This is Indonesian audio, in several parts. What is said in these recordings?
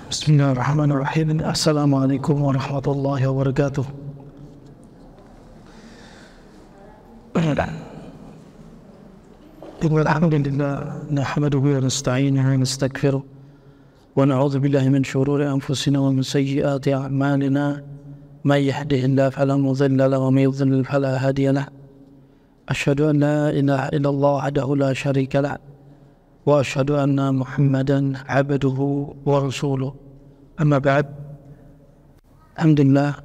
Bismillahirrahmanirrahim. Assalamualaikum warahmatullahi wabarakatuh. Alhamdulillah, nahmaduhu wa nasta'inuhu wa nastaghfiruh wa na'udzu billahi min shururi anfusina wa min sayyiati a'malina. May yahdihillahu fala mudilla lahu wa may yudlil fala hadiya lahu. Asyhadu an la ilaha illallah wahdahu la syarika lahu wa asyhadu anna Muhammadan 'abduhu wa rasuluh. Amma ba'd. Alhamdulillah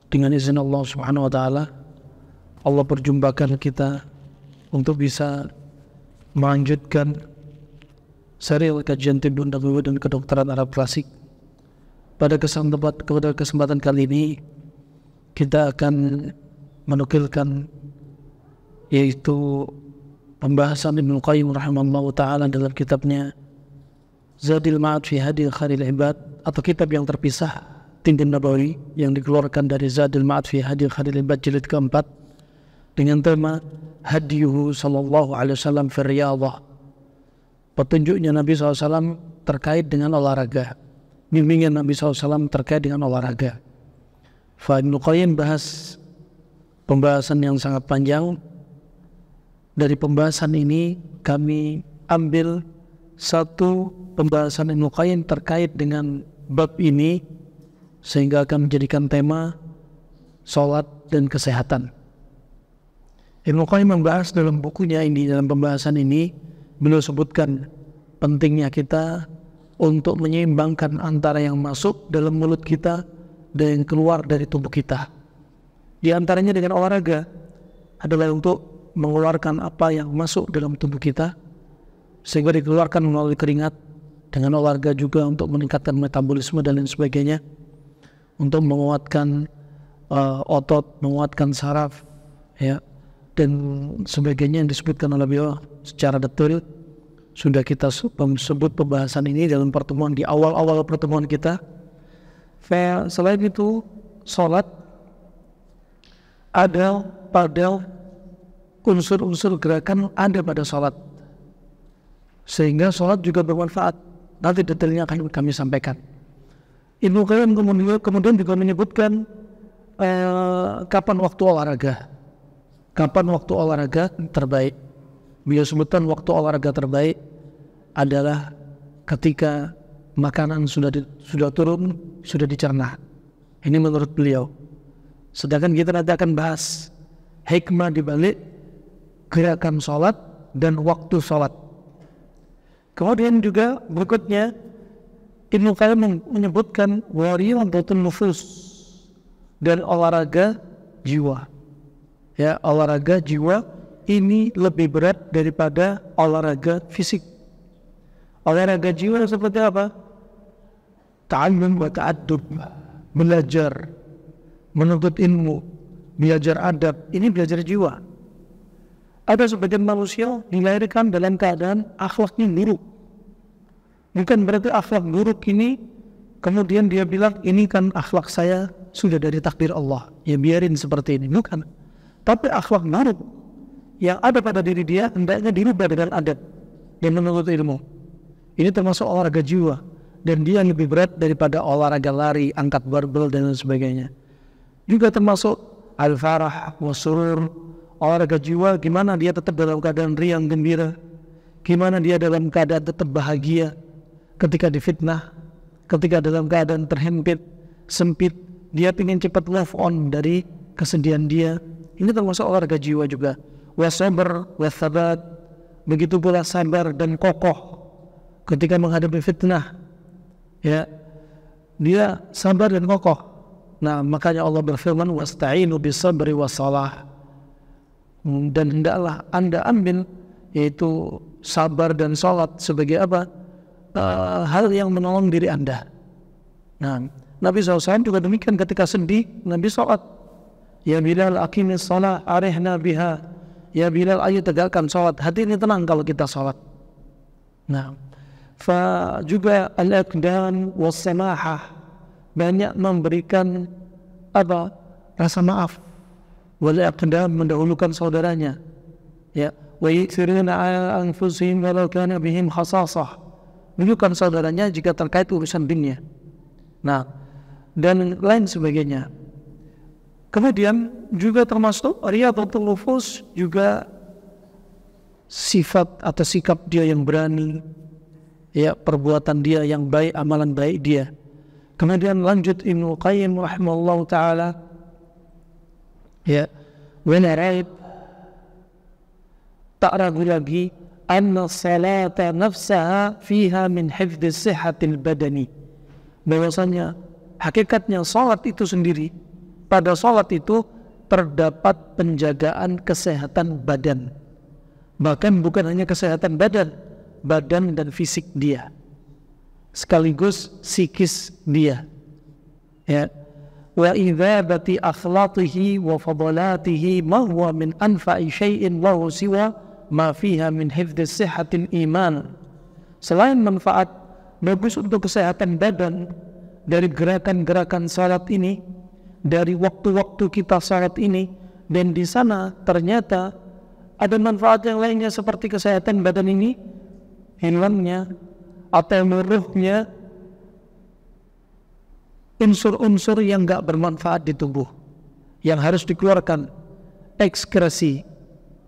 dengan izin Allah Subhanahu wa taala, Allah perjumpakan kita untuk bisa melanjutkan serial kajian tibbun nabawi dan kedokteran Arab klasik. Pada kesempatan kali ini kita akan menukilkan yaitu pembahasan Ibnu Qayyim rahimahullahu taala dalam kitabnya Zadil Ma'ad fi Hadi Khairil Ibad, atau kitab yang terpisah Tibbun Nabawi yang dikeluarkan dari Zadil Ma'ad fi Hadi Khairil Ibad jilid keempat, dengan tema Hadiyuhu sallallahu alaihi wasallam fi riyadhah, petunjuknya Nabi SAW terkait dengan olahraga, bimbingan Nabi SAW terkait dengan olahraga. Ibnu Qayyim bahas pembahasan yang sangat panjang. Dari pembahasan ini kami ambil satu pembahasan Ibnu Qayyim terkait dengan bab ini, sehingga akan menjadikan tema salat dan kesehatan. Ibnu Qayyim membahas dalam bukunya ini, dalam pembahasan ini beliau sebutkan pentingnya kita untuk menyeimbangkan antara yang masuk dalam mulut kita dan yang keluar dari tubuh kita. Di antaranya dengan olahraga adalah untuk mengeluarkan apa yang masuk dalam tubuh kita sehingga dikeluarkan melalui keringat. Dengan olahraga juga untuk meningkatkan metabolisme dan lain sebagainya, untuk menguatkan otot, menguatkan saraf, ya, dan sebagainya yang disebutkan oleh beliau secara detail. Sudah kita sebut pembahasan ini dalam pertemuan di awal-awal pertemuan kita. Selain itu, sholat ada pada unsur-unsur gerakan ada pada sholat, sehingga sholat juga bermanfaat. Nanti detailnya akan kami sampaikan. Ibnu Qayyim kemudian juga menyebutkan kapan waktu olahraga. Kapan waktu olahraga terbaik? Beliau sebutkan waktu olahraga terbaik adalah ketika makanan sudah turun, sudah dicerna. Ini menurut beliau. Sedangkan kita nanti akan bahas hikmah dibalik gerakan sholat dan waktu sholat. Kemudian juga berikutnya Ibnu Qayyim menyebutkan wariyadhatun nufus, dan olahraga jiwa. Ya, olahraga jiwa ini lebih berat daripada olahraga fisik. Olahraga jiwa seperti apa? Ta'allum wa ta'addub, belajar, menuntut ilmu, belajar adab, ini belajar jiwa. Ada sebagian manusia dilahirkan dalam keadaan akhlaknya buruk. Bukan berarti akhlak buruk ini kemudian dia bilang ini kan akhlak saya sudah dari takdir Allah, ya biarin seperti ini. Bukan. Tapi akhlak buruk yang ada pada diri dia hendaknya dirubah dengan adab dan menuntut ilmu. Ini termasuk olahraga jiwa, dan dia lebih berat daripada olahraga lari, angkat barbel dan lain sebagainya. Juga termasuk al-farah wa surur, olahraga jiwa, gimana dia tetap dalam keadaan riang gembira, gimana dia dalam keadaan tetap bahagia ketika difitnah, ketika dalam keadaan terhimpit, sempit, dia ingin cepat move on dari kesedihan dia. Ini termasuk olahraga jiwa juga. Wasabr wasabat, begitu pula sabar dan kokoh ketika menghadapi fitnah, ya, dia sabar dan kokoh. Nah, makanya Allah berfirman wasta'inu bisabri wassalah, dan hendaklah anda ambil yaitu sabar dan salat sebagai apa? Hal yang menolong diri anda. Nah, Nabi SAW juga demikian ketika sedih, Nabi salat. Ya Bilal aqimis salat arihna biha. Ya Bilal, ayo tegakkan salat, hati ini tenang kalau kita salat. Nah, juga al-iqdan was-samahah, banyak memberikan apa? Rasa maaf. Wal-iqdam, mendahulukan saudaranya. Ya, wa yu'thiruna 'ala anfusihim walau kana bihim khasasah, menunjukkan saudaranya jika terkait urusan dunia. Nah, dan lain sebagainya. Kemudian juga termasuk riyadhatul nufus, juga sifat atau sikap dia yang berani, ya, perbuatan dia yang baik, amalan baik dia. Kemudian lanjut Ibnu Qayyim rahimahullah ta'ala, ya, wala raib, tak ragu lagi, anna salata nafsaha fiha min hifdhi sihhatil badani, bahwasanya hakikatnya salat itu sendiri, pada salat itu terdapat penjagaan kesehatan badan. Bahkan bukan hanya kesehatan badan dan fisik dia, sekaligus psikis dia, ya. Wa idzabati akhlaqihi wa fadalatihi ma huwa min anfa'i syai'in lahu siwa ma fiha min hifdhi sihhatil iman. Selain manfaat bagus untuk kesehatan badan dari gerakan-gerakan salat ini, dari waktu-waktu kita salat ini, dan di sana ternyata ada manfaat yang lainnya seperti kesehatan badan ini, hilangnya atau meruhnya unsur-unsur yang enggak bermanfaat di tubuh, yang harus dikeluarkan ekskresi,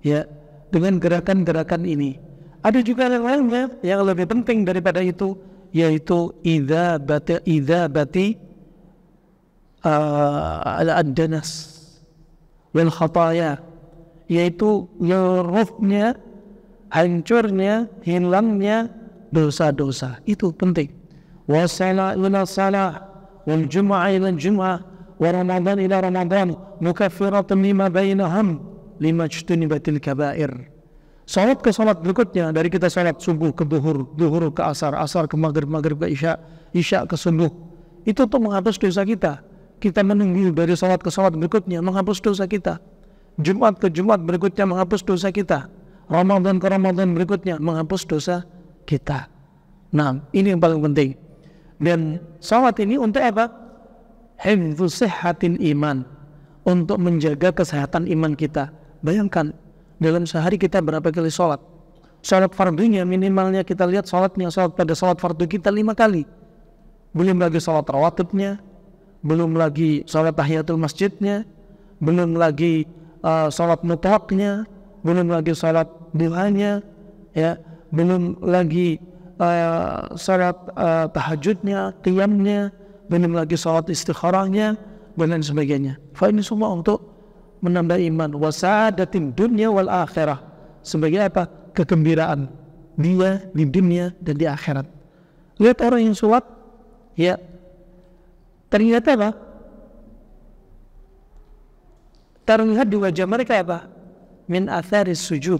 ya, dengan gerakan-gerakan ini. Ada juga yang lainnya yang lebih penting daripada itu, yaitu idzabati al-danas wal khataya, yaitu nyeruhnya, hancurnya, hilangnya dosa-dosa. Itu penting. Wasala ila salah wal jum'ah ila jum'ah wa ramadan ila ramadan mukaffiratun lima bainahum lima ijtunibatil kabair. Salat ke salat berikutnya, dari kita salat subuh ke zuhur, zuhur ke asar, asar ke maghrib, maghrib ke isya, isya ke subuh, itu untuk menghapus dosa kita. Kita menunggu dari salat ke salat berikutnya menghapus dosa kita. Jumat ke Jumat berikutnya menghapus dosa kita. Ramadan ke Ramadan berikutnya menghapus dosa kita. Nah, ini yang paling penting. Dan salat ini untuk apa? Hifdzu sihhatil iman, untuk menjaga kesehatan iman kita. Bayangkan, dalam sehari kita berapa kali salat? Salat fardunya minimalnya kita lihat salatnya, salat pada salat fardu kita 5 kali. Belum lagi salat rawatibnya, belum lagi salat tahiyatul masjidnya, belum lagi salat mutlaknya, belum lagi salat duhanya, ya, belum lagi salat tahajudnya, qiyamnya, belum lagi salat istikharahnya, dan lain sebagainya. Ini semua untuk menambah iman, wasadatin dunya wal akhirah, sebagai apa? Kegembiraan dia di dunia dan di akhirat. Lihat orang yang sholat, ya, ternyata apa? Terlihat di wajah mereka apa? Min atharis sujud,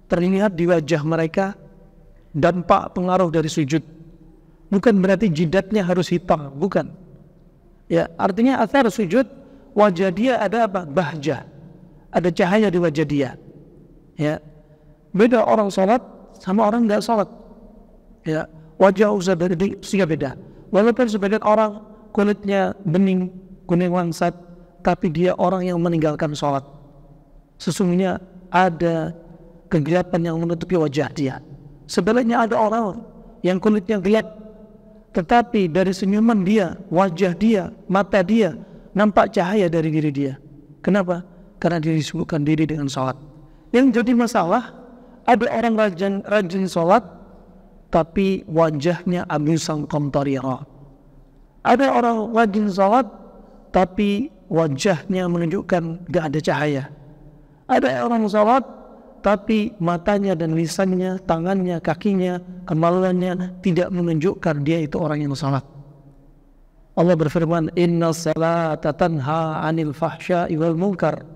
terlihat di wajah mereka dampak pengaruh dari sujud. Bukan berarti jidatnya harus hitam, bukan. Ya, artinya athar sujud, wajah dia ada apa? Bahjah, ada cahaya di wajah dia. Ya, beda orang sholat sama orang tidak sholat. Ya, wajah usia beda. Walaupun sebagian orang kulitnya bening, kuning langsat, tapi dia orang yang meninggalkan sholat. Sesungguhnya ada kegelapan yang menutupi wajah dia. Sebaliknya ada orang yang kulitnya gelap, tetapi dari senyuman dia, wajah dia, mata dia, nampak cahaya dari diri dia. Kenapa? Karena dia disibukkan diri dengan sholat. Yang jadi masalah, ada orang rajin sholat, tapi wajahnya abusan qamtarira. Ada orang rajin sholat, tapi wajahnya menunjukkan gak ada cahaya. Ada orang sholat, tapi matanya dan lisannya, tangannya, kakinya, kemaluannya tidak menunjukkan dia itu orang yang salat. Allah berfirman, Inna salata tanha anil fahsya'i wal munkar.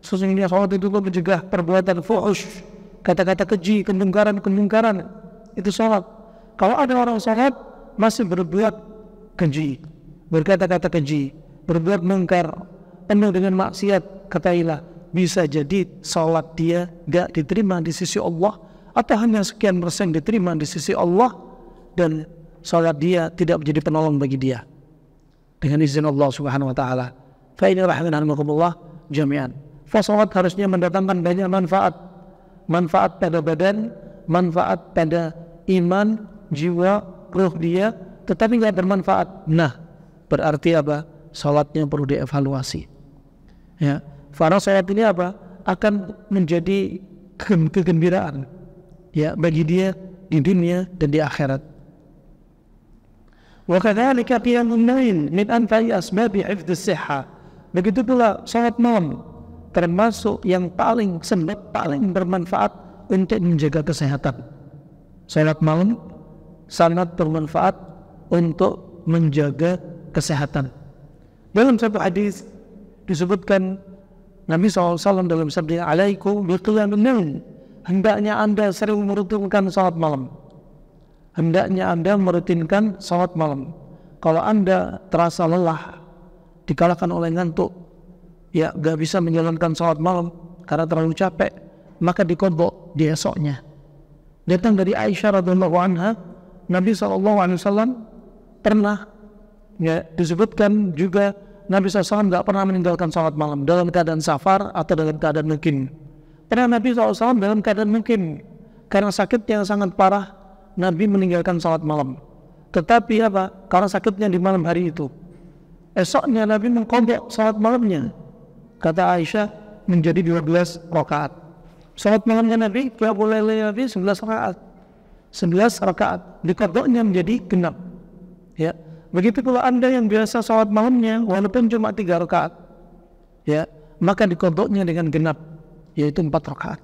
Sesungguhnya salat itu mencegah perbuatan fuhush, kata-kata keji, kemungkaran. Itu salat. Kalau ada orang salat masih berbuat keji, berkata-kata keji, berbuat mungkar, penuh dengan maksiat, katailah, bisa jadi salat dia gak diterima di sisi Allah, atau hanya sekian persen diterima di sisi Allah, dan salat dia tidak menjadi penolong bagi dia dengan izin Allah subhanahu wa ta'ala. Fa'ini rahimahumullah jami'an. Salat harusnya mendatangkan banyak manfaat pada badan, manfaat pada iman, jiwa, ruh dia, tetapi nggak bermanfaat. Nah, berarti apa? Salatnya perlu dievaluasi. Ya, karena salat ini apa? Akan menjadi kegembiraan, ya, bagi dia di dunia dan di akhirat. Wa kadzalika qiyamul lail min anfa'i asbabi hifdz sihah. Begitu pula salat malam termasuk yang paling bermanfaat untuk menjaga kesehatan. Salat malam sangat bermanfaat untuk menjaga kesehatan. Dalam satu hadis disebutkan Nabi SAW dalam sabda, "Alaikum biqiyamil lail." Hendaknya Anda sering merutinkan salat malam. Hendaknya Anda merutinkan salat malam. Kalau Anda terasa lelah, dikalahkan oleh ngantuk, ya gak bisa menjalankan salat malam karena terlalu capek, maka diqadha di esoknya. Datang dari Aisyah radhiyallahu anha, Nabi SAW pernah, ya, disebutkan juga Nabi SAW gak pernah meninggalkan salat malam dalam keadaan safar atau dalam keadaan mungkin. Karena Nabi SAW dalam keadaan mungkin, karena sakit yang sangat parah, Nabi meninggalkan salat malam. Tetapi apa? Karena sakitnya di malam hari itu, esoknya Nabi mengqadha salat malamnya. Kata Aisyah, menjadi 12 rakaat. Salat malamnya Nabi, qiyamul lail Nabi 11 rakaat. 11 rakaat, diqadhanya menjadi genap. Ya, begitu pula Anda yang biasa salat malamnya walaupun cuma 3 rakaat, ya, maka diqadhanya dengan genap, yaitu 4 rakaat.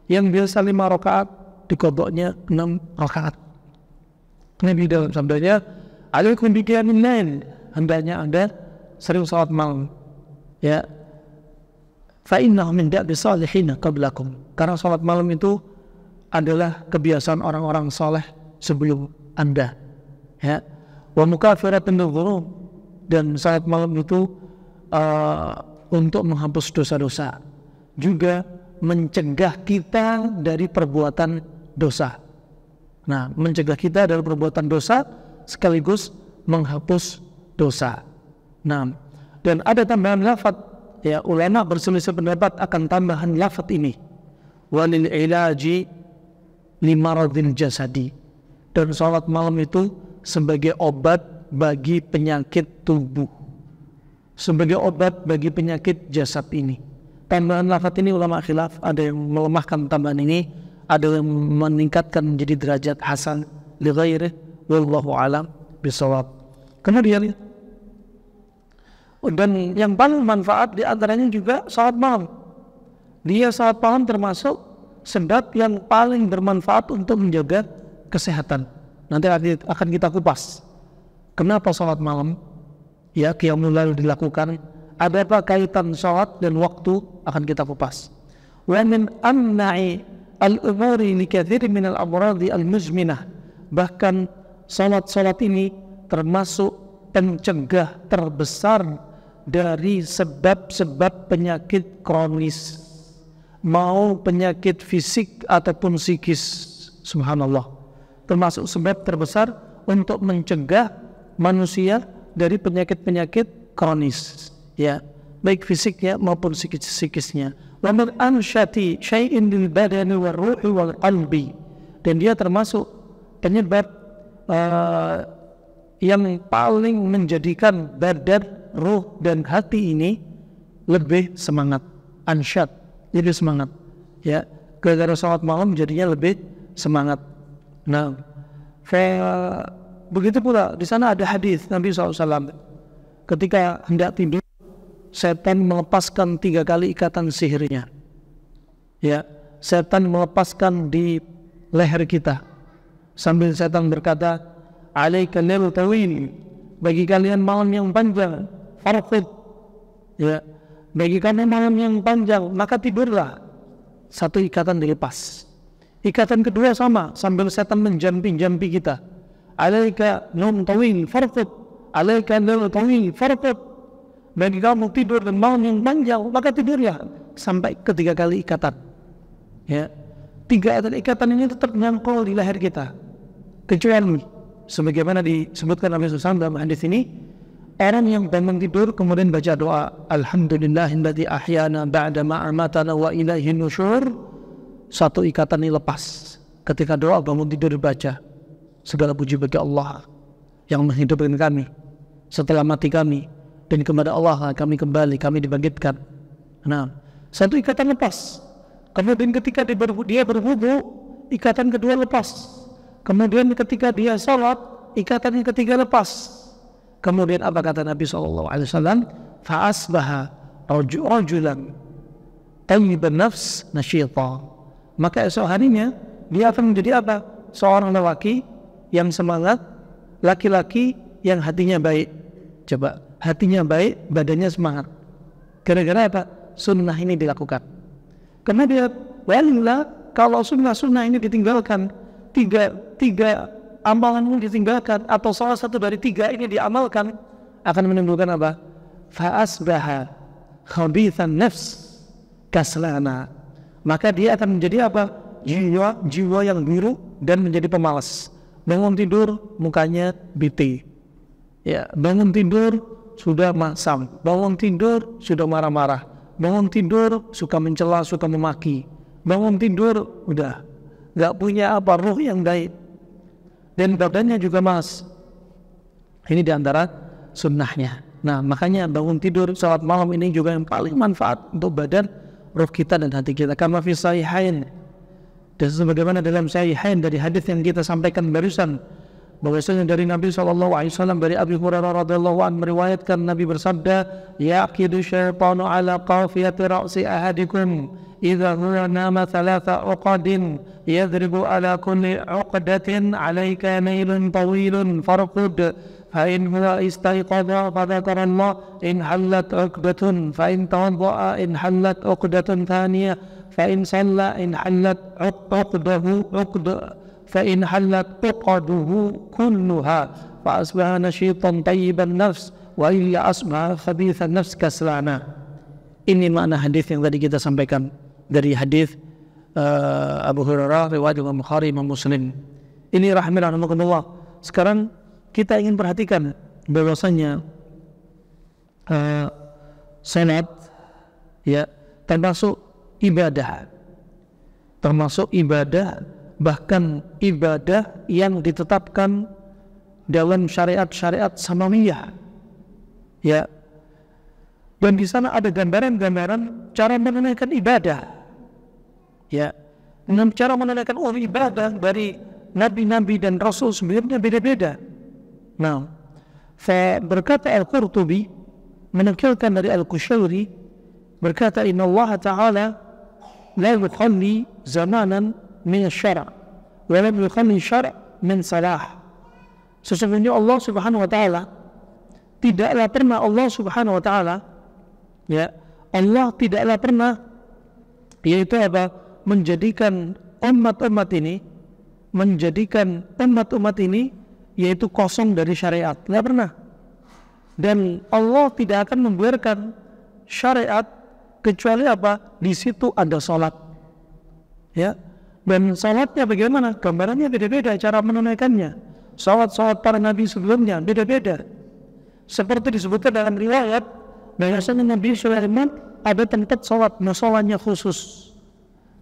Yang biasa 5 rakaat, diqadhanya 6 rakaat. Nabi dalam sabdanya, "Alaikum biqiyamil lail." Hendaknya Anda sering salat malam. Ya. Fa innahu min da'bi salihin qablakum. Karena salat malam itu adalah kebiasaan orang-orang saleh sebelum Anda. Ya. Wa mukafiratun dzunub, dan salat malam itu untuk menghapus dosa-dosa, juga mencegah kita dari perbuatan dosa. Nah, mencegah kita dari perbuatan dosa sekaligus menghapus dosa. Nah, dan ada tambahan lafaz, ya, ulama berselisih pendapat akan tambahan lafaz ini. Walil ilaji limaradil jasadi. Dan salat malam itu sebagai obat bagi penyakit tubuh, sebagai obat bagi penyakit jasad ini. Tambahan lafaz ini ulama khilaf, ada yang melemahkan tambahan ini, ada yang meningkatkan menjadi derajat hasan li ghairi, wallahu alam bisawab. Kemudian, dan yang paling manfaat di antaranya juga salat malam. Dia salat malam termasuk sebab yang paling bermanfaat untuk menjaga kesehatan. Nanti akan kita kupas kenapa salat malam, ya, qiyamul lail dilakukan, ada apa kaitan salat dan waktu, akan kita kupas. Wa min amna'i al-umuri li katsir min al-amradi al-muzminah. Bahkan salat ini termasuk pencegah terbesar dari sebab-sebab penyakit kronis, mau penyakit fisik ataupun psikis. Subhanallah, termasuk sebab terbesar untuk mencegah manusia dari penyakit-penyakit kronis, ya, baik fisiknya maupun psikisnya. Wa min anshati syai'in lil badani war ruhi wal qalbi, dan dia termasuk penyebab yang paling menjadikan badan, ruh dan hati ini lebih semangat. Ansyat, jadi semangat, ya, gara-gara salat malam jadinya lebih semangat. Nah, begitu pula di sana ada hadis Nabi SAW, ketika hendak tidur, setan melepaskan 3 kali ikatan sihirnya. Ya, setan melepaskan di leher kita sambil setan berkata, "Alaika lail tawil." Bagi kalian malam yang panjang, farqid. Ya, bagi kalian malam yang panjang, maka tidurlah. 1 ikatan dilepas. Ikatan kedua sama, sambil setan menjampi-jampi kita. Alaika lail tawil farqid. Alaika lail tawil farqid. Bagi kamu tidur dan malam yang panjang, maka tidurlah, sampai ke 3 kali ikatan. Ya, 3 ikatan ini tetap nyangkul di leher kita. Kecuali sebagaimana disebutkan Nabi SAW dalam hadis ini, orang yang bangun tidur kemudian baca doa, Alhamdulillahilladzi ahyana ba'da ma amatana wa ilaihin nusyur, 1 ikatan ini lepas ketika doa bangun tidur dibaca. segala puji bagi Allah yang menghidupkan kami setelah mati kami, dan kepada Allah kami kembali, kami dibangkitkan. Nah, satu ikatan lepas. Kemudian ketika dia berwudu, ikatan kedua lepas. Kemudian ketika dia salat, ikatan yang ketiga lepas. Kemudian apa kata Nabi SAW? Fa'asbaha rajulan tayyiban nafs nasyita. Maka esok harinya dia akan menjadi apa? Seorang lelaki yang semangat, laki-laki yang hatinya baik. Coba, hatinya baik, badannya semangat. Gara-gara apa? Sunnah ini dilakukan. Karena dia, walillah, kalau sunnah-sunnah ini ditinggalkan, tiga amalan ini ditinggalkan, atau salah satu dari tiga ini diamalkan, akan menimbulkan apa? Fa'asbaha khabithan nafs kaslana. Maka dia akan menjadi apa? Jiwa yang biru dan menjadi pemalas. Bangun tidur mukanya bete. Ya, bangun tidur sudah masam. Bangun tidur sudah marah-marah. Bangun tidur suka mencela, suka memaki. Bangun tidur udah gak punya apa, ruh yang baik, dan badannya juga mas. Ini diantara sunnahnya. Nah, makanya bangun tidur salat malam ini juga yang paling manfaat untuk badan, ruh kita dan hati kita. Kama fi sahihain, dan sebagaimana dalam sahihain dari hadis yang kita sampaikan barusan, bahwasanya dari Nabi SAW, dari Abu Hurairah radhiyallahu anhu meriwayatkan Nabi bersabda, yaqidu syaitanu ala qafiyati ra'si ahadikum idza huwa nama thalatha uqadin yadribu ala kulli uqdatin alayka nailun tawilun farqud fa in huwa istayqadha fa dhakara Allah in hallat uqdatun fa in tawadda'a in hallat uqdatun thaniyah fa in salla in hallat uqdahu فإن حلت عقده كلها فأصبح نشيطا طيب النفس وإلا أصبح خبيث النفس كسلانا. Ini makna hadis yang tadi kita sampaikan dari hadis Abu Hurairah riwayat Imam Bukhari, Imam Muslim. Ini rahimahullah. Sekarang kita ingin perhatikan bahwasanya salat ya termasuk ibadah, bahkan ibadah yang ditetapkan dalam syariat-syariat samawiyah. Ya. Dan di sana ada gambaran-gambaran cara menunaikan ibadah. Ya. Dan cara menunaikan ibadah dari nabi-nabi dan rasul sebelumnya beda-beda. Nah, berkata Al-Qurtubi menukilkan dari Al-Qushayri, berkata inna Allah Ta'ala la yukhalli zamanan min syara' wa lam yukhalli syara' min salah. Sesungguhnya Allah Subhanahu wa taala tidaklah pernah Allah tidaklah pernah yaitu apa? menjadikan umat-umat ini yaitu kosong dari syariat. Tidak pernah. Dan Allah tidak akan membiarkan syariat kecuali apa? Di situ ada salat. Ya. Dan salatnya bagaimana? Gambarannya beda-beda cara menunaikannya. Salat para nabi sebelumnya beda-beda. Seperti disebutkan dalam riwayat bahwasanya Nabi Sulaiman ada tempat salat, musolanya khusus.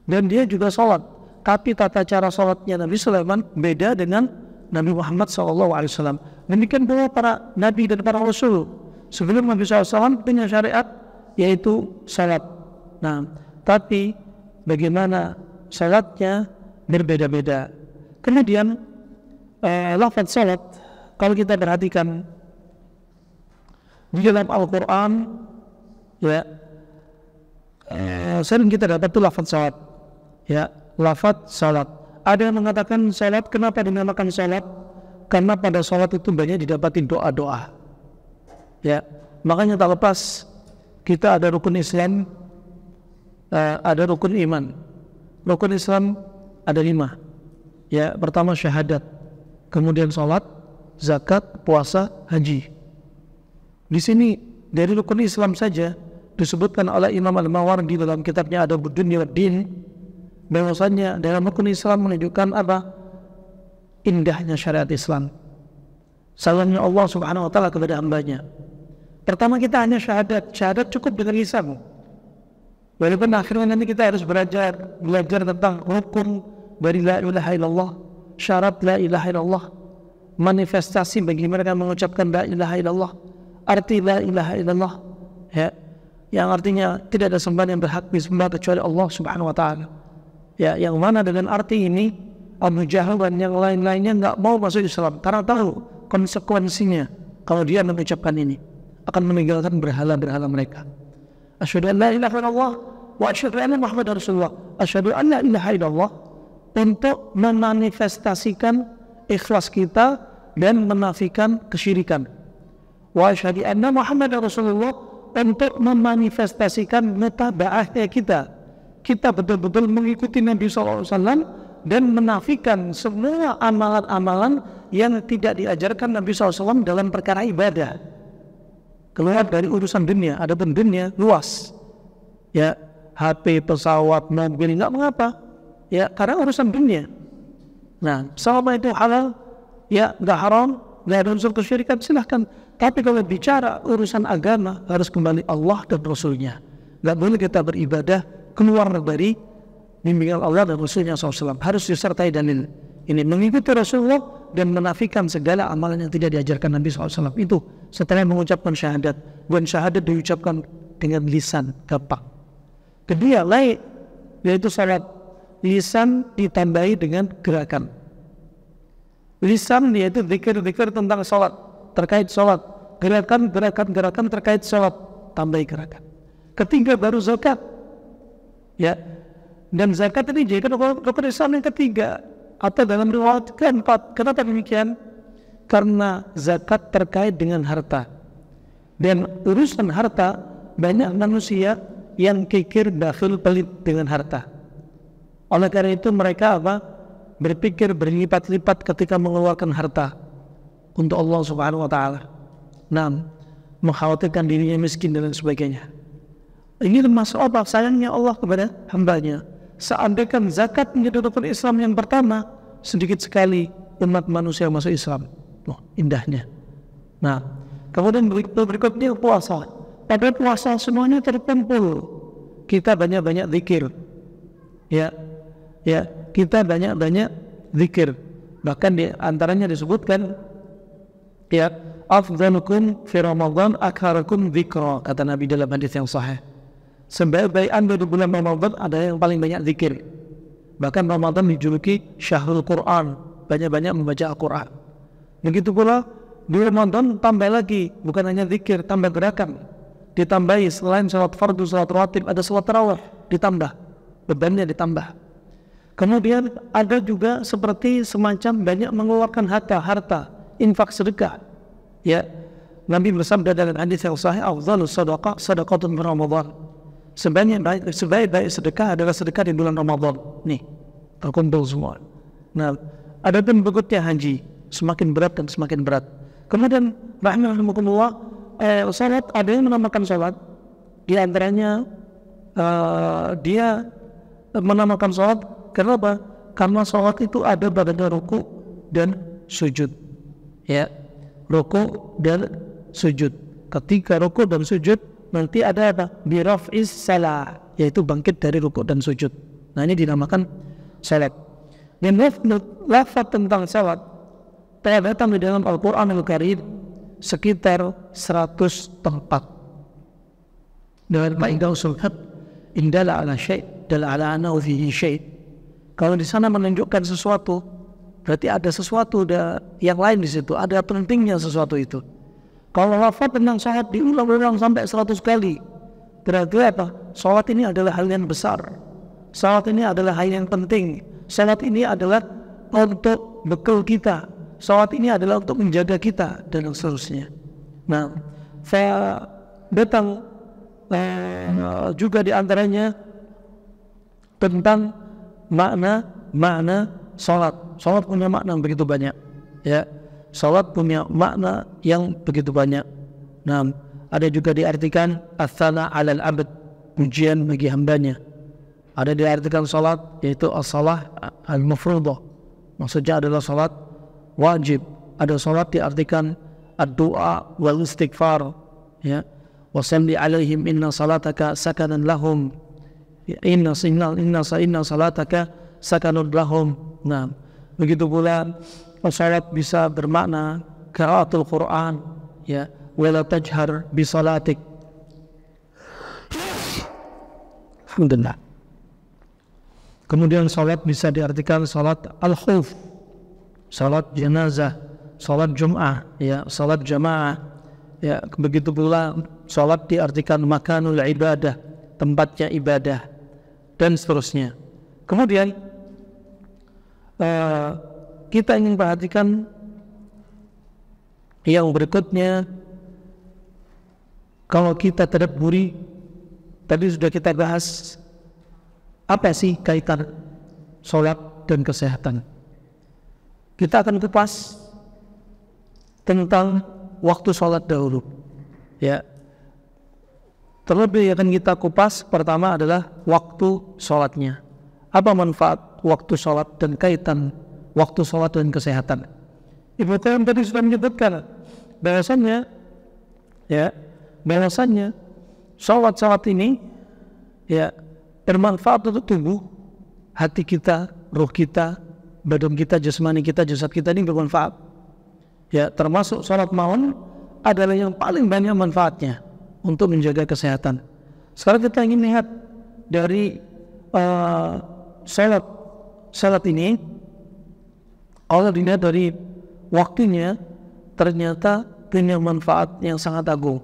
Dan dia juga salat. Tapi tata cara salatnya Nabi Sulaiman beda dengan Nabi Muhammad SAW. Demikian pula para nabi dan para rasul sebelum Nabi SAW punya syariat yaitu salat. Nah, tapi bagaimana salatnya berbeda-beda. Kemudian lafaz salat kalau kita perhatikan di dalam Al-Quran ya sering kita dapat itu lafaz salat. Ya, lafaz salat. Ada yang mengatakan salat, kenapa dinamakan salat? Karena pada salat itu banyak didapati doa-doa. Ya, makanya tak lepas kita ada rukun Islam, ada rukun iman. Rukun Islam ada 5. Ya, pertama syahadat, kemudian salat, zakat, puasa, haji. Di sini dari rukun Islam saja disebutkan oleh Imam Al-Mawardi dalam kitabnya Adabud Dunya wad Din, bahwasanya dalam rukun Islam menunjukkan apa? Indahnya syariat Islam. Sayangnya Allah Subhanahu wa taala kepada hambanya. Pertama kita hanya syahadat cukup dengan lisan. Walaupun akhirnya nanti kita harus belajar tentang hukum dari la ilaha illallah, syarat la ilaha illallah, manifestasi bagi mereka mengucapkan la ilaha illallah, arti la ilaha illallah, ya, yang artinya tidak ada sembahan yang berhak disembah kecuali Allah Subhanahu wa taala. Ya, yang mana dengan arti ini Abu Jahal dan yang lain-lainnya enggak mau masuk Islam karena tahu konsekuensinya kalau dia mengucapkan ini akan meninggalkan berhala-berhala mereka. Asyhadu an la ilaha illallah wa asyhadu anna Muhammadar Rasulullah. Asyhadu an la ilaha illallah untuk memanifestasikan ikhlas kita dan menafikan kesyirikan. Wa asyhadu anna Muhammadar Rasulullah untuk memanifestasikan mutaba'ahnya kita. Kita betul-betul mengikuti Nabi SAW dan menafikan semua amalan-amalan yang tidak diajarkan Nabi SAW dalam perkara ibadah. Keluar dari urusan dunia, ada pun dunia luas. Ya, HP, pesawat, mobil, enggak mengapa. Ya, karena urusan dunia. Nah, selama itu halal, ya enggak haram, enggak ada unsur kesyirikan, silahkan. Tapi kalau bicara urusan agama, harus kembali Allah dan Rasulnya. Enggak boleh kita beribadah keluar dari bimbingan Allah dan Rasulnya SAW. Harus disertai dalil. Ini mengikuti Rasulullah dan menafikan segala amalan yang tidak diajarkan Nabi SAW. Itu setelah mengucapkan syahadat. Bukan syahadat diucapkan dengan lisan, gampang. Kedua, lain, yaitu salat. Lisan ditambahi dengan gerakan. Lisan yaitu zikir-zikir tentang salat, terkait salat. Gerakan terkait salat, tambahi gerakan. Ketiga baru zakat. Ya. Dan zakat ini jadi rukun Islam yang ketiga atau dalam riwayat keempat. Kenapa demikian? Karena zakat terkait dengan harta. Dan urusan harta, banyak manusia yang kikir bakhil pelit dengan harta. Oleh karena itu mereka berpikir berlipat-lipat ketika mengeluarkan harta untuk Allah Subhanahu wa taala. Nah, mengkhawatirkan dirinya miskin dan sebagainya. Ini termasuk sayangnya Allah kepada hambanya. Seandainya zakat menjadi rukun Islam yang pertama, sedikit sekali umat manusia masuk Islam. Indahnya. Nah, kemudian berikutnya puasa. Pada puasa semuanya terkumpul. Kita banyak-banyak zikir. Ya, kita banyak-banyak zikir. Bahkan di antaranya disebutkan, ya, afdalukum fi Ramadan aktharakum dzikra, kata Nabi dalam hadis yang sahih. Sebaik-baik Anda di bulan Ramadan ada yang paling banyak zikir. Bahkan Ramadan dijuluki Syahrul Quran, banyak-banyak membaca Al-Quran. Begitu pula di Ramadan tambah lagi, bukan hanya zikir, tambah gerakan. Ditambahi selain salat fardu, salat rawatib, ada salat tarawih, ditambah, bebannya ditambah. Kemudian ada juga seperti semacam banyak mengeluarkan harta, infak sedekah. Ya, Nabi bersabda dalam hadis yang sahih, afdhalus shadaqah shadaqatun fi Ramadan. Sebaik-baik sedekah adalah sedekah di bulan Ramadan. Nih, terkumpul semua. Nah, ada pun berikutnya haji, semakin berat dan semakin berat. Kemudian rahimahumullah, salat, ada yang menamakan salat, di antaranya dia menamakan salat. Kenapa? Karena salat itu ada pada ruku dan sujud. Ya, ruku dan sujud. Ketika ruku dan sujud nanti ada apa? Biraf'is salah, yaitu bangkit dari ruku dan sujud. Nah, ini dinamakan salat. Dan lafaz tentang salat datang di dalam Al-Quran Al-Karim sekitar 100 tempat. Dengan kaidah usul fiqh, indala ala syai' dala ala annahu fihi syai'. Kalau di sana menunjukkan sesuatu, berarti ada sesuatu yang lain di situ, ada pentingnya sesuatu itu. Kalau lafaz tentang salat diulang-ulang sampai 100 kali, berarti apa? Salat ini adalah hal yang besar. Salat ini adalah hal yang penting. Salat ini adalah untuk bekal kita. Salat ini adalah untuk menjaga kita dan seterusnya. Nah, saya datang juga di antaranya tentang makna salat. Salat punya makna yang begitu banyak. Ya, salat punya makna yang begitu banyak. Nah, ada juga diartikan as-sana 'alal 'abd, pujian bagi hambanya. Ada diartikan salat yaitu as-salah al-mafruḍah. Maksudnya adalah salat wajib. Ada salat diartikan ad-du'a wal istighfar, ya. Wa salli 'alaihim inna salataka sakanan lahum. Inna salataka sakanun lahum. Nah, Begitu pula salat bisa bermakna qiraatul Quran, ya, wala tajhar bi salatik. Alhamdulillah. Kemudian salat bisa diartikan salat al-khauf, salat jenazah, salat Jum'ah, ya, salat jamaah, ya. Begitu pula salat diartikan makanul ibadah, tempatnya ibadah, dan seterusnya. Kemudian kita ingin perhatikan yang berikutnya. Kalau kita tadabburi, tadi sudah kita bahas apa sih kaitan sholat dan kesehatan. Kita akan kupas tentang waktu sholat dahulu, ya. Terlebih akan kita kupas pertama adalah waktu sholatnya. Apa manfaat waktu sholat dan kaitan waktu sholat dan kesehatan? Ibnu Taimiyah tadi sudah menyebutkan bahasanya, ya, bahasanya sholat ini, ya, bermanfaat untuk tubuh, hati kita, ruh kita, badan kita, jasmani kita, jasad kita ini bermanfaat. Ya, termasuk sholat malam adalah yang paling banyak manfaatnya untuk menjaga kesehatan. Sekarang kita ingin lihat dari sholat ini, Allah dilihat dari waktunya, ternyata punya manfaat yang sangat agung,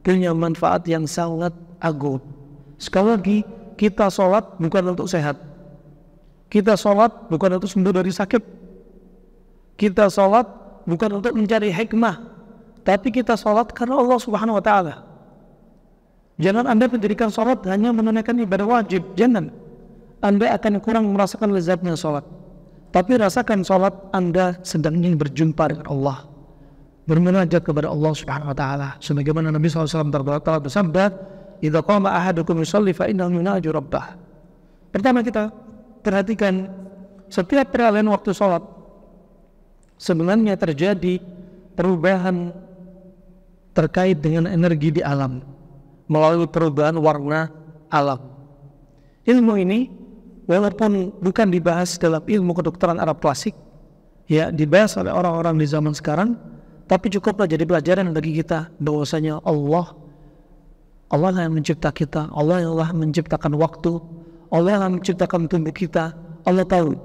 punya manfaat yang sangat agung. Sekali lagi, kita sholat bukan untuk sehat, kita sholat bukan untuk sembuh dari sakit, kita sholat bukan untuk mencari hikmah, tapi kita sholat karena Allah Subhanahu Wa Taala. Jangan Anda menjadikan sholat hanya menunaikan ibadah wajib, jangan. Anda akan kurang merasakan lezatnya sholat. Tapi rasakan sholat Anda sedang ingin berjumpa dengan Allah, bermunajat kepada Allah Subhanahu Wa Taala. Sebagaimana Nabi SAW bersabda, "Idza qama ahadukum yusalli fa innahu yunaji rabbah." Pertama kita perhatikan setiap peralihan waktu sholat sebenarnya terjadi perubahan terkait dengan energi di alam melalui perubahan warna alam. Ilmu ini walaupun bukan dibahas dalam ilmu kedokteran Arab klasik, ya, dibahas oleh orang-orang di zaman sekarang, tapi cukuplah jadi pelajaran bagi kita bahwasanya Allah yang mencipta kita, Allah yang menciptakan waktu, Allah yang menciptakan tubuh kita. Allah tahu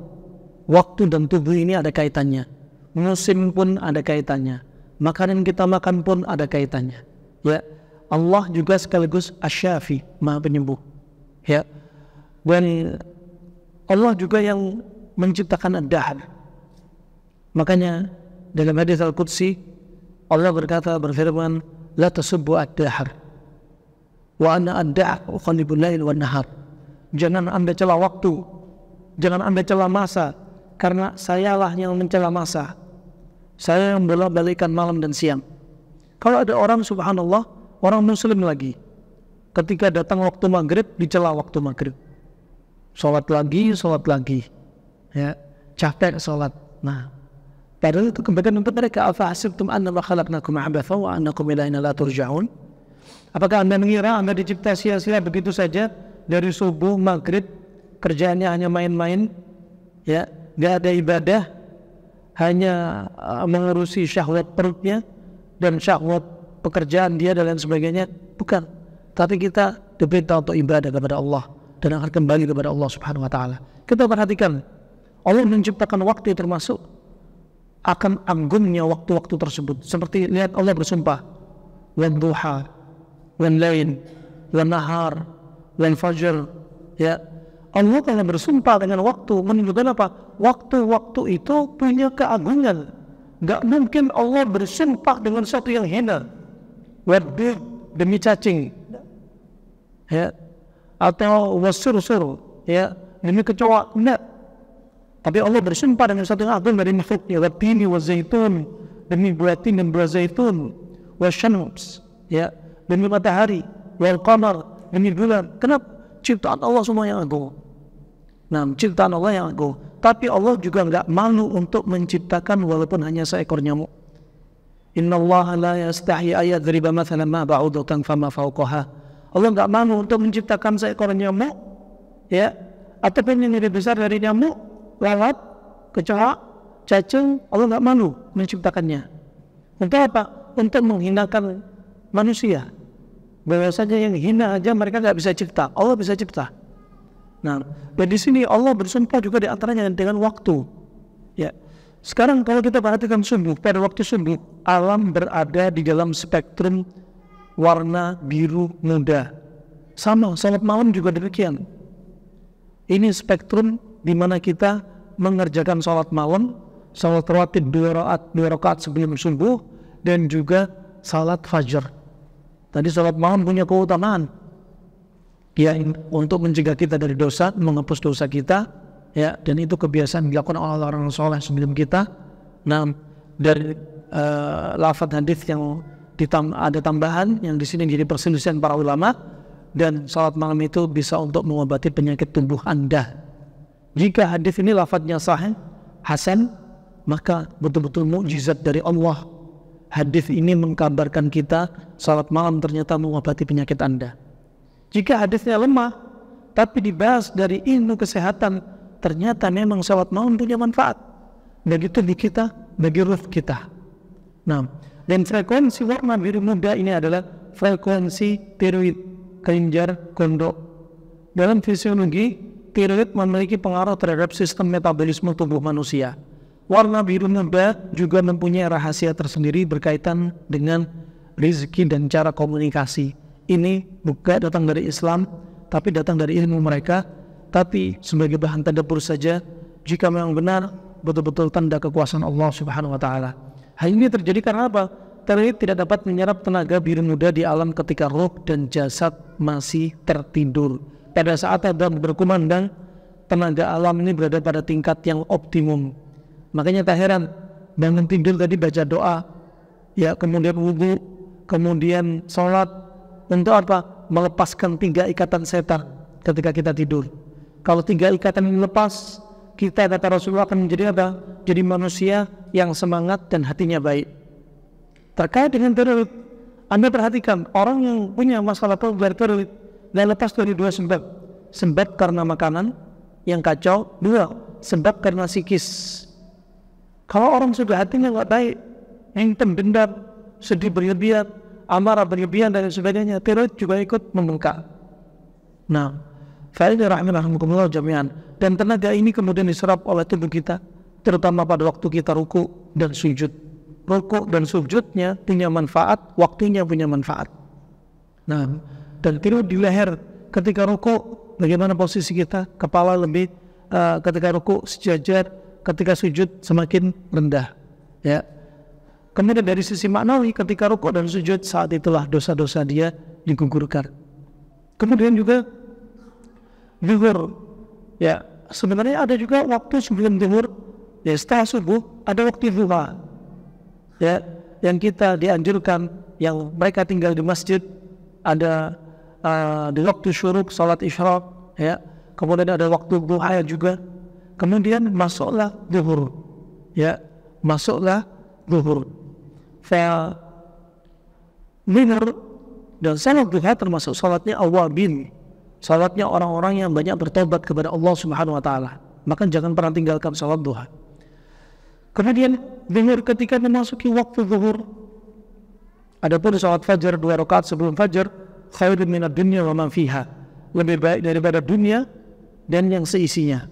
waktu dan tubuh ini ada kaitannya, musim pun ada kaitannya, makanan kita makan pun ada kaitannya, ya. Allah juga sekaligus asy-syafi, Maha Penyembuh, ya. Dan Allah juga yang menciptakan ad-dahr. Makanya dalam hadis Al-Qudsi Allah berfirman, la tasubbu ad-dahr wa ana ad-dahr uqallibul lail wan nahar. Jangan Anda cela waktu, jangan Anda cela masa, karena sayalah yang mencela masa, saya yang bolak-balikan malam dan siang. Kalau ada orang, subhanallah, orang muslim lagi, ketika datang waktu maghrib dicela waktu maghrib, sholat lagi, ya, capek sholat. Nah, padahal itu kebaikan untuk mereka. Afa hasibtum annama khalaqnakum abatha wa annakum ilaina la turja'un. Apakah Anda mengira Anda dicipta sia-sia begitu saja, dari subuh maghrib kerjaannya hanya main-main, ya, gak ada ibadah, hanya mengurusi syahwat perutnya dan syahwat pekerjaan dia dan lain sebagainya? Bukan. Tapi kita diperintah untuk ibadah kepada Allah dan akan kembali kepada Allah Subhanahu Wa Taala. Kita perhatikan, Allah menciptakan waktu termasuk akan agungnya waktu-waktu tersebut. Seperti lihat Allah bersumpah, wan duha, wan lain, wan nahar, wan fajr, ya. Allah kalau bersumpah dengan waktu menunjukkan apa? Waktu-waktu itu punya keagungan. Gak mungkin Allah bersumpah dengan sesuatu yang hina, demi cacing, ya, atau wasur-sur, ya, demi kecoa. Enggak. Tapi Allah bersumpah dengan sesuatu yang agung dari makhluknya, watini wa zaitun, demi buah tin dan buah zaitun, wasyams, ya, demi matahari, wal qamar, demi bulan. Kenapa? Ciptaan Allah semua yang agung. Nah, ciptaan Allah yang agung. Tapi Allah juga enggak malu untuk menciptakan walaupun hanya seekor nyamuk. Innallaha la yastahi ayadriba mathalan ma ba'udatan fama fawqaha. Allah enggak malu untuk menciptakan seekor nyamuk, ya, ataupun yang lebih besar dari nyamuk, lalat, kecoa, cacing, Allah nggak malu menciptakannya. Untuk apa? Untuk menghinakan manusia. Bahwasanya yang hina aja mereka nggak bisa cipta, Allah bisa cipta. Nah, dan di sini Allah bersumpah juga di antaranya dengan waktu. Ya, sekarang kalau kita perhatikan subuh, pada waktu subuh, alam berada di dalam spektrum warna biru muda. Sama, salat malam juga demikian. Ini spektrum di mana kita mengerjakan salat malam, salat rawatib 2 rakaat sebelum subuh, dan juga salat fajar. Tadi salat malam punya keutamaan, ya, untuk mencegah kita dari dosa, menghapus dosa kita, ya, dan itu kebiasaan dilakukan oleh orang soleh sebelum kita. Nah, dari lafaz hadis yang ada tambahan yang di sini jadi perselisihan para ulama, dan salat malam itu bisa untuk mengobati penyakit tubuh Anda. Jika hadis ini lafaznya sahih, hasan, maka betul-betul mukjizat dari Allah. Hadis ini mengkabarkan kita salat malam ternyata mengobati penyakit Anda. Jika hadisnya lemah, tapi dibahas dari ilmu kesehatan, ternyata memang salat malam punya manfaat. Begitu di kita, bagi ruh kita. Nah, dan frekuensi warna biru muda ini adalah frekuensi tiroid, kelenjar gondok. Dalam fisiologi, tiroid memiliki pengaruh terhadap sistem metabolisme tubuh manusia. Warna biru muda juga mempunyai rahasia tersendiri berkaitan dengan rezeki dan cara komunikasi. Ini bukan datang dari Islam, tapi datang dari ilmu mereka. Tapi sebagai bahan tadabbur saja, jika memang benar, betul-betul tanda kekuasaan Allah Subhanahu wa Ta'ala. Hal ini terjadi karena apa? Tiroid tidak dapat menyerap tenaga biru muda di alam ketika roh dan jasad masih tertidur. Pada saat adam berkumandang, tenaga alam ini berada pada tingkat yang optimum. Makanya tak heran, bangun tidur tadi baca doa, ya, kemudian wudu, kemudian sholat, untuk apa? Melepaskan 3 ikatan setan ketika kita tidur. Kalau 3 ikatan ini lepas, kita, kata Rasulullah, akan menjadi apa? Jadi manusia yang semangat dan hatinya baik. Terkait dengan tiroid, Anda perhatikan orang yang punya masalah tiroid dan lepas dari 2 sebab. Sebab karena makanan yang kacau, 2 sebab karena psikis. Kalau orang sudah hatinya nggak baik, yang dendam, sedih berlebihan, amarah berlebihan dan sebagainya, tiroid juga ikut membengkak. Nah, fa'idah rahimahumullah jami'an, dan tenaga ini kemudian diserap oleh tubuh kita, terutama pada waktu kita ruku dan sujud. Ruku dan sujudnya punya manfaat, waktunya punya manfaat. Nah, dan tiroid di leher ketika ruku, bagaimana posisi kita? Kepala lebih ketika ruku sejajar, ketika sujud semakin rendah, ya. Kemudian dari sisi maknawi, ketika ruku dan sujud, saat itulah dosa-dosa dia digugurkan. Kemudian juga zuhur, ya, sebenarnya ada juga waktu sebelum zuhur, ya, setelah subuh ada waktu duha, ya, yang kita dianjurkan, yang mereka tinggal di masjid, ada di waktu syuruk, salat isyraq, ya, kemudian ada waktu duha juga, kemudian masuklah zuhur, ya, masuklah zuhur. Zuhur dan salat duha termasuk salatnya awabin, salatnya orang-orang yang banyak bertobat kepada Allah Subhanahu wa Ta'ala. Maka jangan pernah tinggalkan salat duha. Kemudian zuhur, ketika memasuki waktu zuhur, adapun salat fajar 2 rakaat sebelum fajar, khairun minad dunya wa ma fiha, lebih baik daripada dunia dan yang seisinya.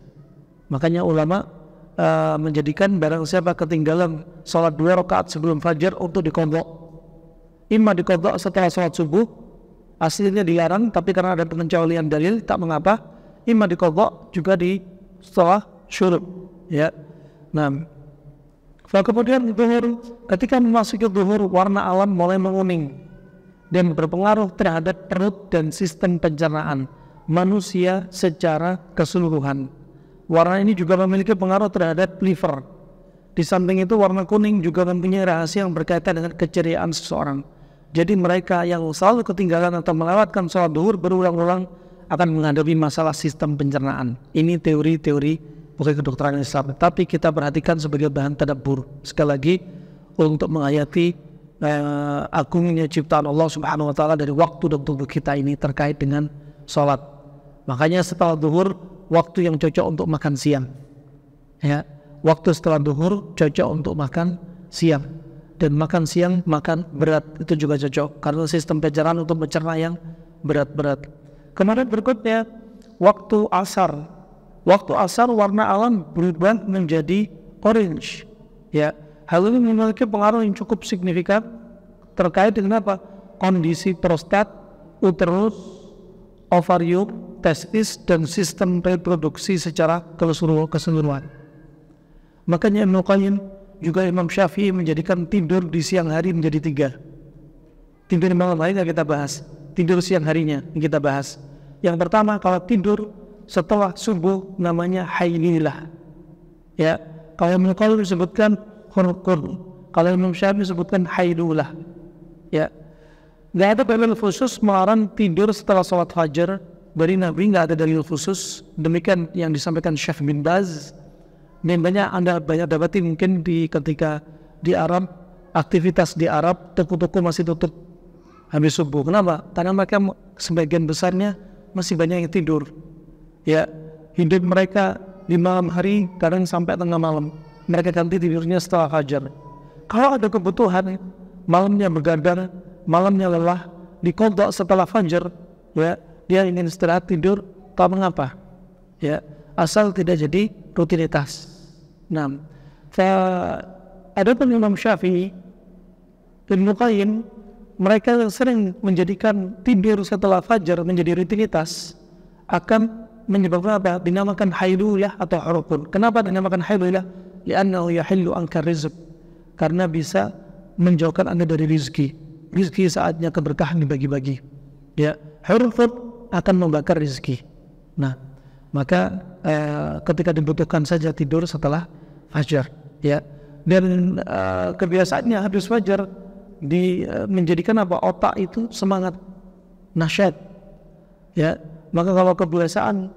Makanya ulama menjadikan barang siapa ketinggalan salat 2 rakaat sebelum fajar untuk diqadha. Imma diqadha setelah salat subuh, aslinya dilarang, tapi karena ada pengecualian dalil tak mengapa. Imma diqadha juga di setelah syuruk, ya. Nah, kemudian zuhur, ketika memasuki zuhur, warna alam mulai menguning dan berpengaruh terhadap perut dan sistem pencernaan manusia secara keseluruhan. Warna ini juga memiliki pengaruh terhadap liver. Di samping itu, warna kuning juga mempunyai rahasia yang berkaitan dengan keceriaan seseorang. Jadi mereka yang selalu ketinggalan atau melewatkan sholat zuhur berulang-ulang akan menghadapi masalah sistem pencernaan. Ini teori-teori bukan kedokteran Islam, tapi kita perhatikan sebagai bahan tadabbur. Sekali lagi, untuk menghayati agungnya ciptaan Allah Subhanahu wa Ta'ala dari waktu dan tubuh kita ini terkait dengan sholat. Makanya setelah zuhur, waktu yang cocok untuk makan siang, ya, waktu setelah duhur cocok untuk makan siang, dan makan siang makan berat itu juga cocok karena sistem pencernaan untuk mencerna yang berat-berat. Kemudian berikutnya waktu asar. Waktu asar warna alam berubah menjadi orange. Ya, hal ini memiliki pengaruh yang cukup signifikan terkait dengan apa? Kondisi prostat, uterus, ovarium, testis, dan sistem reproduksi secara keseluruhan. Makanya Ibnu Qayyim juga Imam Syafi'i menjadikan tidur di siang hari menjadi 3. Tidur di malam hari yang kita bahas, tidur siang harinya yang kita bahas. Yang pertama, kalau tidur setelah subuh namanya haililah. Ya, kalau Ibnu Qayyim disebutkan khurqun, kalau Imam Syafi'i disebutkan hailulah. Ya, nggak ada dalil khusus melarang tidur setelah sholat fajar dari Nabi, nggak ada dalil khusus. Demikian yang disampaikan Syekh bin Baz. Dan Anda banyak dapati mungkin ketika di Arab, aktivitas di Arab, toko-toko masih tutup habis subuh. Kenapa? Karena mereka sebagian besarnya masih banyak yang tidur. Ya, hidup mereka di malam hari kadang sampai tengah malam. Mereka ganti tidurnya setelah fajar. Kalau ada kebutuhan, malamnya begadang, malamnya lelah, dikodok setelah fajar, ya, dia ingin istirahat tidur, tak mengapa. Ya, asal tidak jadi rutinitas. Nah, ada pun Imam Syafi'i, Ibnu Qayyim, mereka sering menjadikan tidur setelah fajar menjadi rutinitas akan menyebabkan apa? Dinamakan hailulah atau hurqun. Kenapa dinamakan hailulah? Li'annahu yahillu anka rizq. Karena bisa menjauhkan Anda dari rizki. Rizki saatnya keberkahan dibagi-bagi. Ya, hurqun akan membakar rizki. Nah, maka ketika dibutuhkan saja tidur setelah fajar. Ya, dan kebiasaannya habis fajar menjadikan apa? Otak itu semangat, nasyat. Ya, maka kalau kebiasaan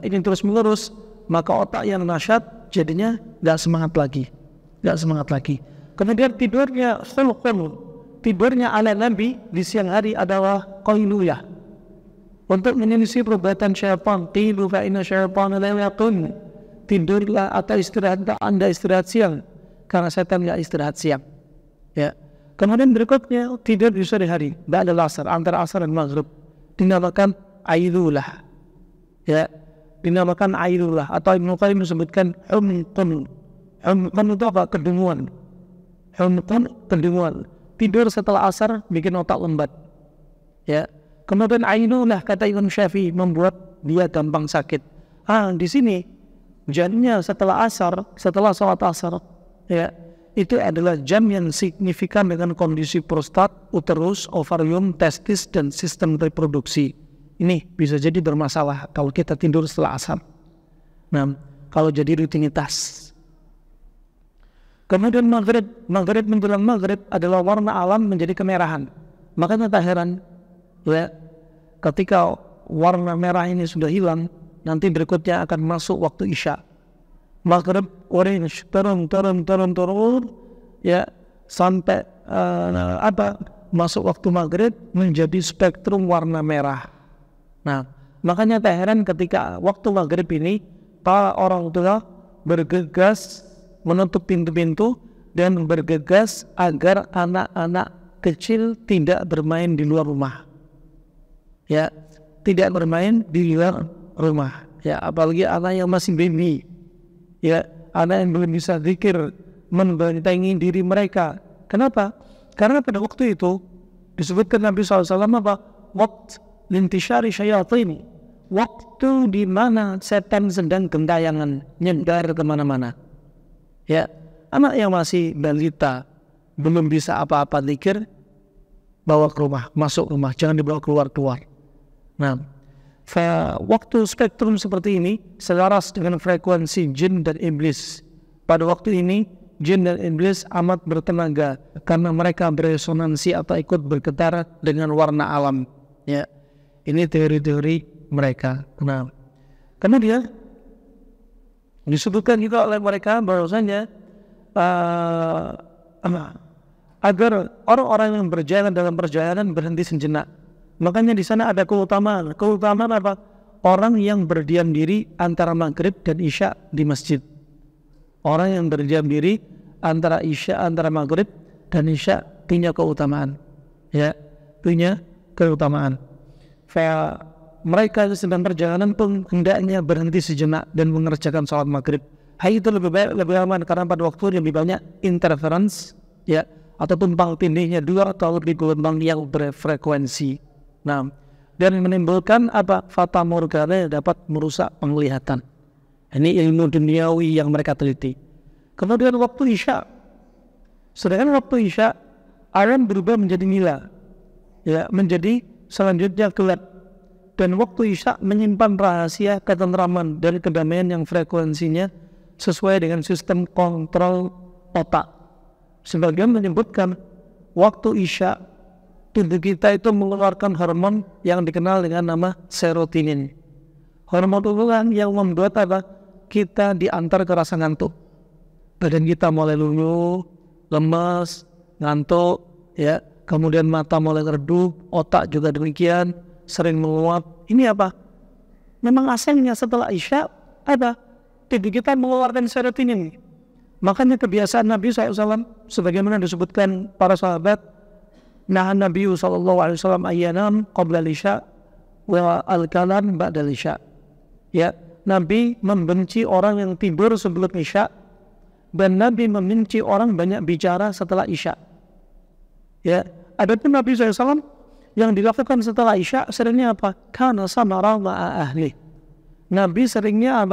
ini terus menerus, maka otak yang nasyat jadinya nggak semangat lagi. Kemudian tidurnya khulqun, tidurnya ala Nabi di siang hari adalah qailuyah, untuk menyelisih perbuatan syaitan. Qilu fa inna syaitana la yaqun, tidurlah atau istirahatlah Anda istirahat siang karena setan nggak istirahat siang. Ya. Kemudian berikutnya tidur di sore hari, ba'da asar, antara asar dan maghrib, dinamakan ailulah. Ya, dinamakan ailulah atau Ibnu Qayyim disebutkan humqun. Humqun itu apa? Kedunguan. Humqun, kedunguan. Tidur setelah asar bikin otak lembat. Ya. Kemudian ailulah kata Imam Syafi'i membuat dia gampang sakit. Di sini jamnya setelah asar, setelah sholat asar, ya, itu adalah jam yang signifikan dengan kondisi prostat, uterus, ovarium, testis, dan sistem reproduksi. Ini bisa jadi bermasalah kalau kita tidur setelah asar. Nah, kalau jadi rutinitas. Kemudian maghrib menjelang maghrib adalah warna alam menjadi kemerahan. Makanya tak heran, ya, ketika warna merah ini sudah hilang, nanti berikutnya akan masuk waktu isya. Maghrib orange turun, ya, sampai masuk waktu maghrib menjadi spektrum warna merah. Nah, makanya tak heran ketika waktu maghrib ini para orang tua bergegas menutup pintu-pintu dan bergegas agar anak-anak kecil tidak bermain di luar rumah. Ya, tidak bermain di luar rumah. Ya, apalagi anak yang masih baby. Ya, anak yang belum bisa zikir, membentengi diri mereka. Kenapa? Karena pada waktu itu disebutkan Nabi SAW apa? Waktu lintishari syayatin, waktu di mana setan sedang gentayangan nyendar kemana-mana. Ya, anak yang masih balita belum bisa apa-apa zikir, bawa ke rumah, masuk rumah, jangan dibawa keluar. Nah, waktu spektrum seperti ini selaras dengan frekuensi jin dan iblis. Pada waktu ini jin dan iblis amat bertenaga karena mereka beresonansi atau ikut bergetar dengan warna alam. Ya, ini teori-teori mereka. Nah, karena dia disebutkan juga oleh mereka bahwasanya agar orang-orang yang berjalan dalam perjalanan berhenti sejenak. Makanya di sana ada keutamaan. Keutamaan apa? Orang yang berdiam diri antara maghrib dan isya di masjid. Orang yang berdiam diri antara maghrib dan isya punya keutamaan, ya, punya keutamaan. Mereka sedang perjalanan pun hendaknya berhenti sejenak dan mengerjakan sholat maghrib. Hal itu lebih baik, lebih aman, karena pada waktu lebih banyak interference, ya, atau tumpang tindihnya dua atau lebih gelombang yang berfrekuensi. Nah, dan menimbulkan fata morgana yang dapat merusak penglihatan. Ini ilmu duniawi yang mereka teliti. Kemudian waktu isya, sedangkan waktu isya alam berubah menjadi nila, ya, menjadi selanjutnya gelap. Dan waktu isya menyimpan rahasia ketentraman dan kedamaian yang frekuensinya sesuai dengan sistem kontrol otak. Sebagian menyebutkan waktu isya tubuh kita itu mengeluarkan hormon yang dikenal dengan nama serotonin. Hormon itu yang membuat kita diantar ke rasa ngantuk. Badan kita mulai luluh, lemas, ngantuk, ya. Kemudian mata mulai redup, otak juga demikian, sering menguap. Ini memang asalnya setelah isya tubuh kita mengeluarkan serotonin. Makanya kebiasaan Nabi SAW, sebagaimana disebutkan para sahabat, nah Nabi SAW ayyanam qabla isya wa al-kalam ba'da isya. Ya, Nabi membenci orang yang tidur sebelum isya, dan Nabi membenci orang banyak bicara setelah isya. Ya, adapun Nabi SAW yang dilakukan setelah isya seringnya Kana samara ma'a ahli. Nabi seringnya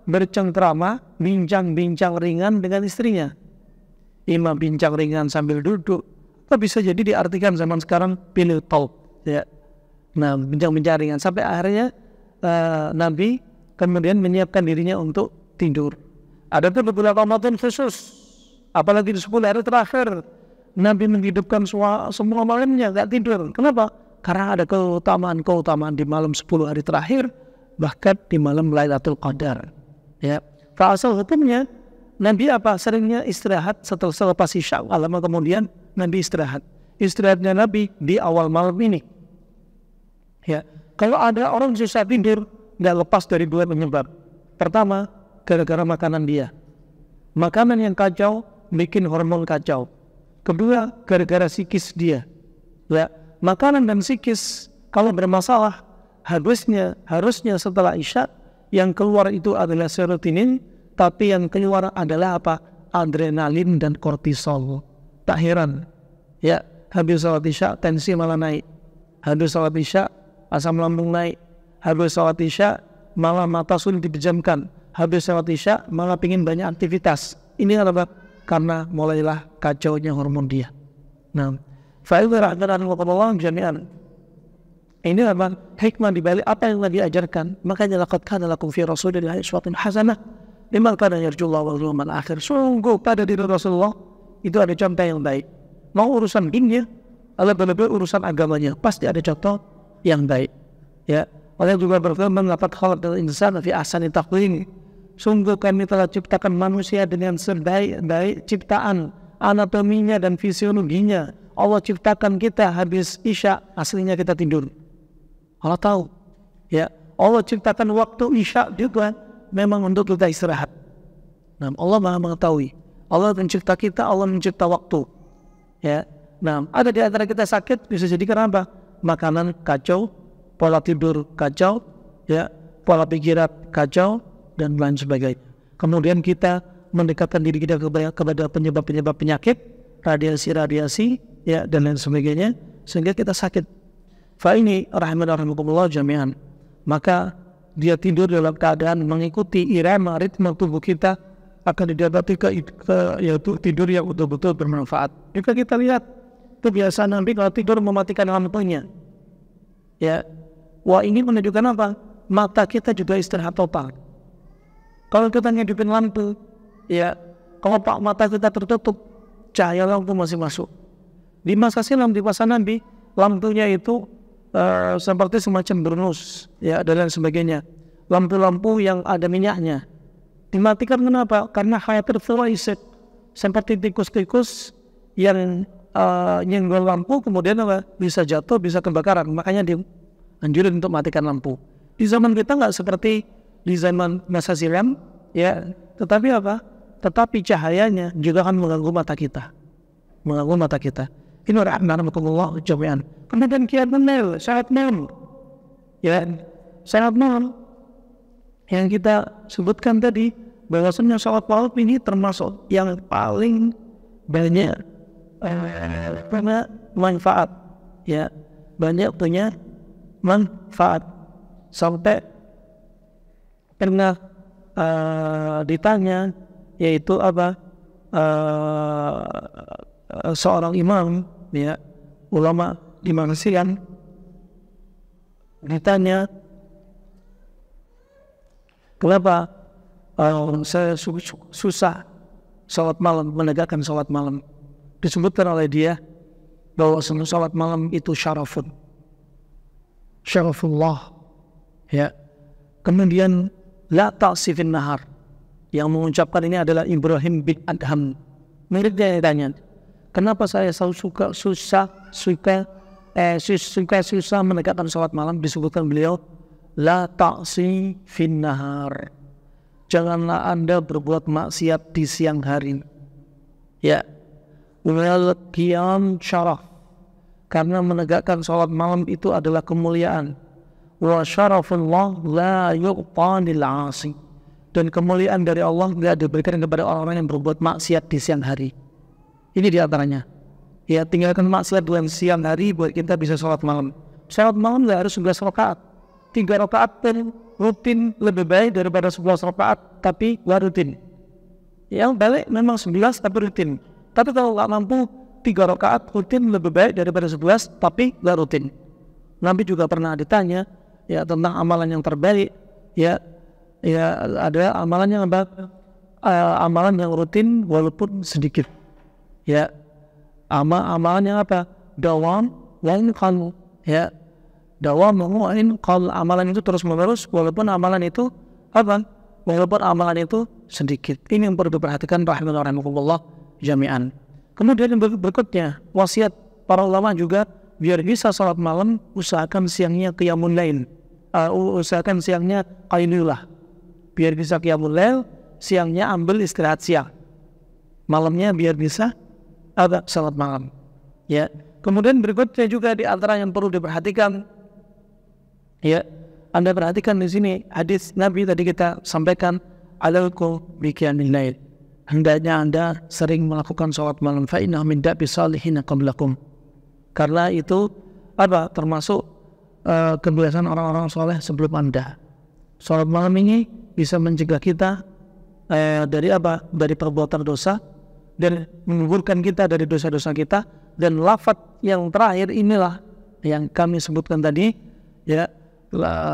bercengkrama, bincang-bincang ringan dengan istrinya. Imam bincang ringan sambil duduk. Atau bisa jadi diartikan zaman sekarang pillow talk, ya. Nah, bincang-bincang ringan sampai akhirnya Nabi kemudian menyiapkan dirinya untuk tidur. Ada tuh beberapa Ramadan khusus, apalagi di 10 hari terakhir, Nabi menghidupkan semua malamnya nggak tidur. Kenapa? Karena ada keutamaan di malam 10 hari terakhir, bahkan di malam Lailatul Qadar. Ya, asal hukumnya Nabi seringnya istirahat selepas isya, lama kemudian Nabi istirahat. Istirahatnya Nabi di awal malam ini. Ya, kalau ada orang susah tidur, nggak lepas dari dua penyebab. Pertama, gara-gara makanan dia. Makanan yang kacau bikin hormon kacau. Kedua, gara-gara psikis dia. Ya, makanan dan psikis kalau bermasalah, harusnya setelah isya yang keluar itu adalah serotonin, tapi yang keluar adalah adrenalin dan kortisol. Tak heran, ya, habis sholat isya tensi malah naik, habis sholat isya asam lambung naik, habis sholat isya malah mata sulit dipejamkan, habis sholat isya malah pingin banyak aktivitas. Ini karena mulailah kacaunya hormon dia. Nah, jami'an. Ini hikmah dibalik apa yang Nabi ajarkan. Makanya laqad kana lakum fi rasulillahi uswatun hasanah liman kana yarjullaha wal yawmal akhir. Sungguh pada diri Rasulullah itu ada contoh yang baik. Mau urusan dunia, lebih-lebih urusan agamanya, pasti ada contoh yang baik. Ya, Allah juga berfirman, laqad khalaqnal insana fi ahsani taqwim. Sungguh kami telah ciptakan manusia dengan sebaik-baik ciptaan, anatominya dan fisiologinya. Allah ciptakan kita habis isya, aslinya kita tidur. Allah tahu, ya. Allah ciptakan waktu isya juga memang untuk kita istirahat. Nah, Allah Maha mengetahui. Allah mencipta kita, Allah mencipta waktu. Ya. Nah, ada di antara kita sakit bisa jadi kenapa? Makanan kacau, pola tidur kacau, ya, pola pikiran kacau dan lain sebagainya. Kemudian kita mendekatkan diri kita kepada penyebab-penyebab penyakit, radiasi, ya, dan lain sebagainya, sehingga kita sakit. Fa ini rahimakumullah jami'an. Maka dia tidur dalam keadaan mengikuti irama ritme tubuh kita, akan didapati yaitu tidur yang betul-betul bermanfaat. Jika kita lihat kebiasaan Nabi kalau tidur mematikan lampunya, ya, ini menunjukkan mata kita juga istirahat total. Kalau kita ngidupin lampu, ya, kalau mata kita tertutup, cahaya lampu masih masuk. Di masa silam di masa Nabi, lampunya itu seperti semacam burnus, ya, dan lain sebagainya. Lampu-lampu yang ada minyaknya dimatikan. Kenapa? Karena khawatir terwaiset, seperti tikus-tikus yang nyenggol lampu kemudian bisa jatuh, bisa kebakaran. Makanya dianjurin untuk matikan lampu. Di zaman kita nggak seperti di zaman masa silam, ya, tetapi tetapi cahayanya juga akan mengganggu mata kita. Ini rahmatullah jami'an. Kemudian qiyamul lail, salat malam. Ya, salat malam yang kita sebutkan tadi, bahwasanya salat malam ini termasuk yang paling banyak punya manfaat, ya, banyak punya manfaat. Sampai pernah ditanya, yaitu apa, seorang imam, ya, ulama di Malaysia, ditanya, kenapa saya susah salat malam, menegakkan salat malam. Disebutkan oleh dia bahwa salat malam itu syarafullah, ya. Kemudian la ta'sifin nahar, yang mengucapkan ini adalah Ibrahim bin Adham. Muridnya ditanya, kenapa saya selalu susah menegakkan salat malam? Disebutkan beliau, la ta'sifin nahar, janganlah Anda berbuat maksiat di siang hari, ya. Wal qiyam syaraf, karena menegakkan salat malam itu adalah kemuliaan. Wa syarafullah la yu'ta lil 'asi, dan kemuliaan dari Allah tidak diberikan kepada orang-orang yang berbuat maksiat di siang hari. Ini di antaranya. Ya, tinggalkan maksiat dalam siang hari buat kita bisa salat malam. Salat malam tidak harus 11 rakaat. 3 rakaat pun rutin lebih baik daripada 11 rakaat tapi nggak rutin. Yang balik memang 11 tapi rutin. Tapi kalau nggak mampu, 3 rakaat rutin lebih baik daripada 11 tapi nggak rutin. Nabi juga pernah ditanya, ya, tentang amalan yang terbaik, ya ada amalan yang amalan yang rutin walaupun sedikit, ya, amalan yang apa, dawam lain qal, ya, dawam lain qal, amalan itu terus menerus walaupun amalan itu apa, walaupun amalan itu sedikit. Ini yang perlu diperhatikan rahimahullah jami'an. Kemudian yang berikutnya, wasiat para ulama juga, biar bisa salat malam, usahakan siangnya qiyamul lail, usahakan siangnya qailullah. Biar bisa qiyamul lail, siangnya ambil istirahat siang, malamnya biar bisa ada salat malam, ya. Kemudian berikutnya juga di antara yang perlu diperhatikan, ya, Anda perhatikan di sini hadis Nabi tadi kita sampaikan, alaikum bi qiyamil lail, hendaknya Anda sering melakukan salat malam, fa inna min da'bi salihin qablakum, karena itu apa, termasuk kebiasaan orang-orang soleh sebelum Anda. Salat malam ini bisa mencegah kita dari apa, dari perbuatan dosa, dan menggugurkan kita dari dosa-dosa kita. Dan lafaz yang terakhir inilah yang kami sebutkan tadi, ya,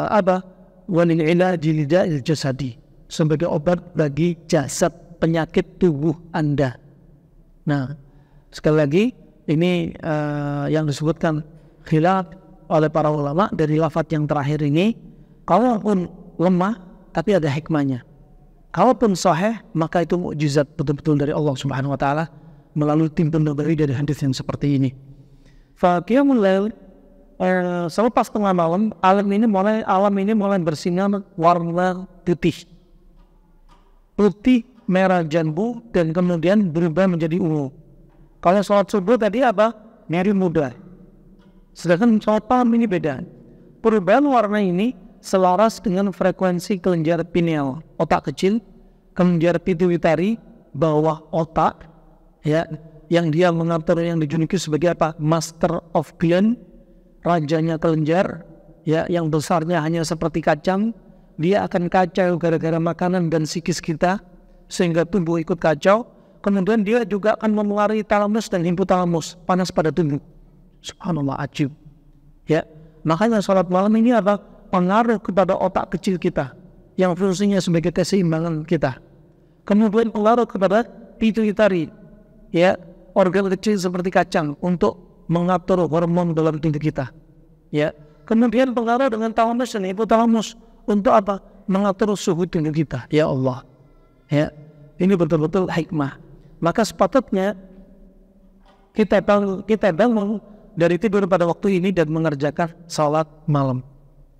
apa, walil ilaji lida'il jasadi, sebagai obat bagi jasad, penyakit tubuh Anda. Nah, sekali lagi ini yang disebutkan khilaf oleh para ulama dari lafaz yang terakhir ini. Kalaupun lemah tapi ada hikmahnya, kalaupun sahih maka itu mukjizat betul-betul dari Allah Subhanahu wa taala melalui tim pendahului dari hadis yang seperti ini. Fa qiyamul lail, selepas tengah malam, alam ini mulai bersinar warna putih merah jambu, dan kemudian berubah menjadi ungu. Kalau sholat subuh tadi apa? Merah muda. Sedangkan sholat malam ini beda. Perubahan warna ini selaras dengan frekuensi kelenjar pineal, otak kecil, kelenjar pituitari, bawah otak, ya, yang dia mengatur, yang dijuluki sebagai apa? Master of gland, rajanya kelenjar, ya, yang besarnya hanya seperti kacang. Dia akan kacau gara-gara makanan dan psikis kita, sehingga tubuh ikut kacau. Kemudian dia juga akan memengaruhi talamus dan hipotalamus, panas pada tubuh. Subhanallah, ajib, ya. Makanya sholat malam ini apa? Pengaruh kepada otak kecil kita yang fungsinya sebagai keseimbangan kita. Kemudian pengaruh kepada pituitari, ya, organ kecil seperti kacang untuk mengatur hormon dalam tubuh kita, ya. Kemudian pengaruh dengan talamus dan hipotalamus untuk apa? Mengatur suhu tubuh kita. Ya Allah, ya, ini betul-betul hikmah. Maka sepatutnya kita bangun dari tidur pada waktu ini dan mengerjakan salat malam,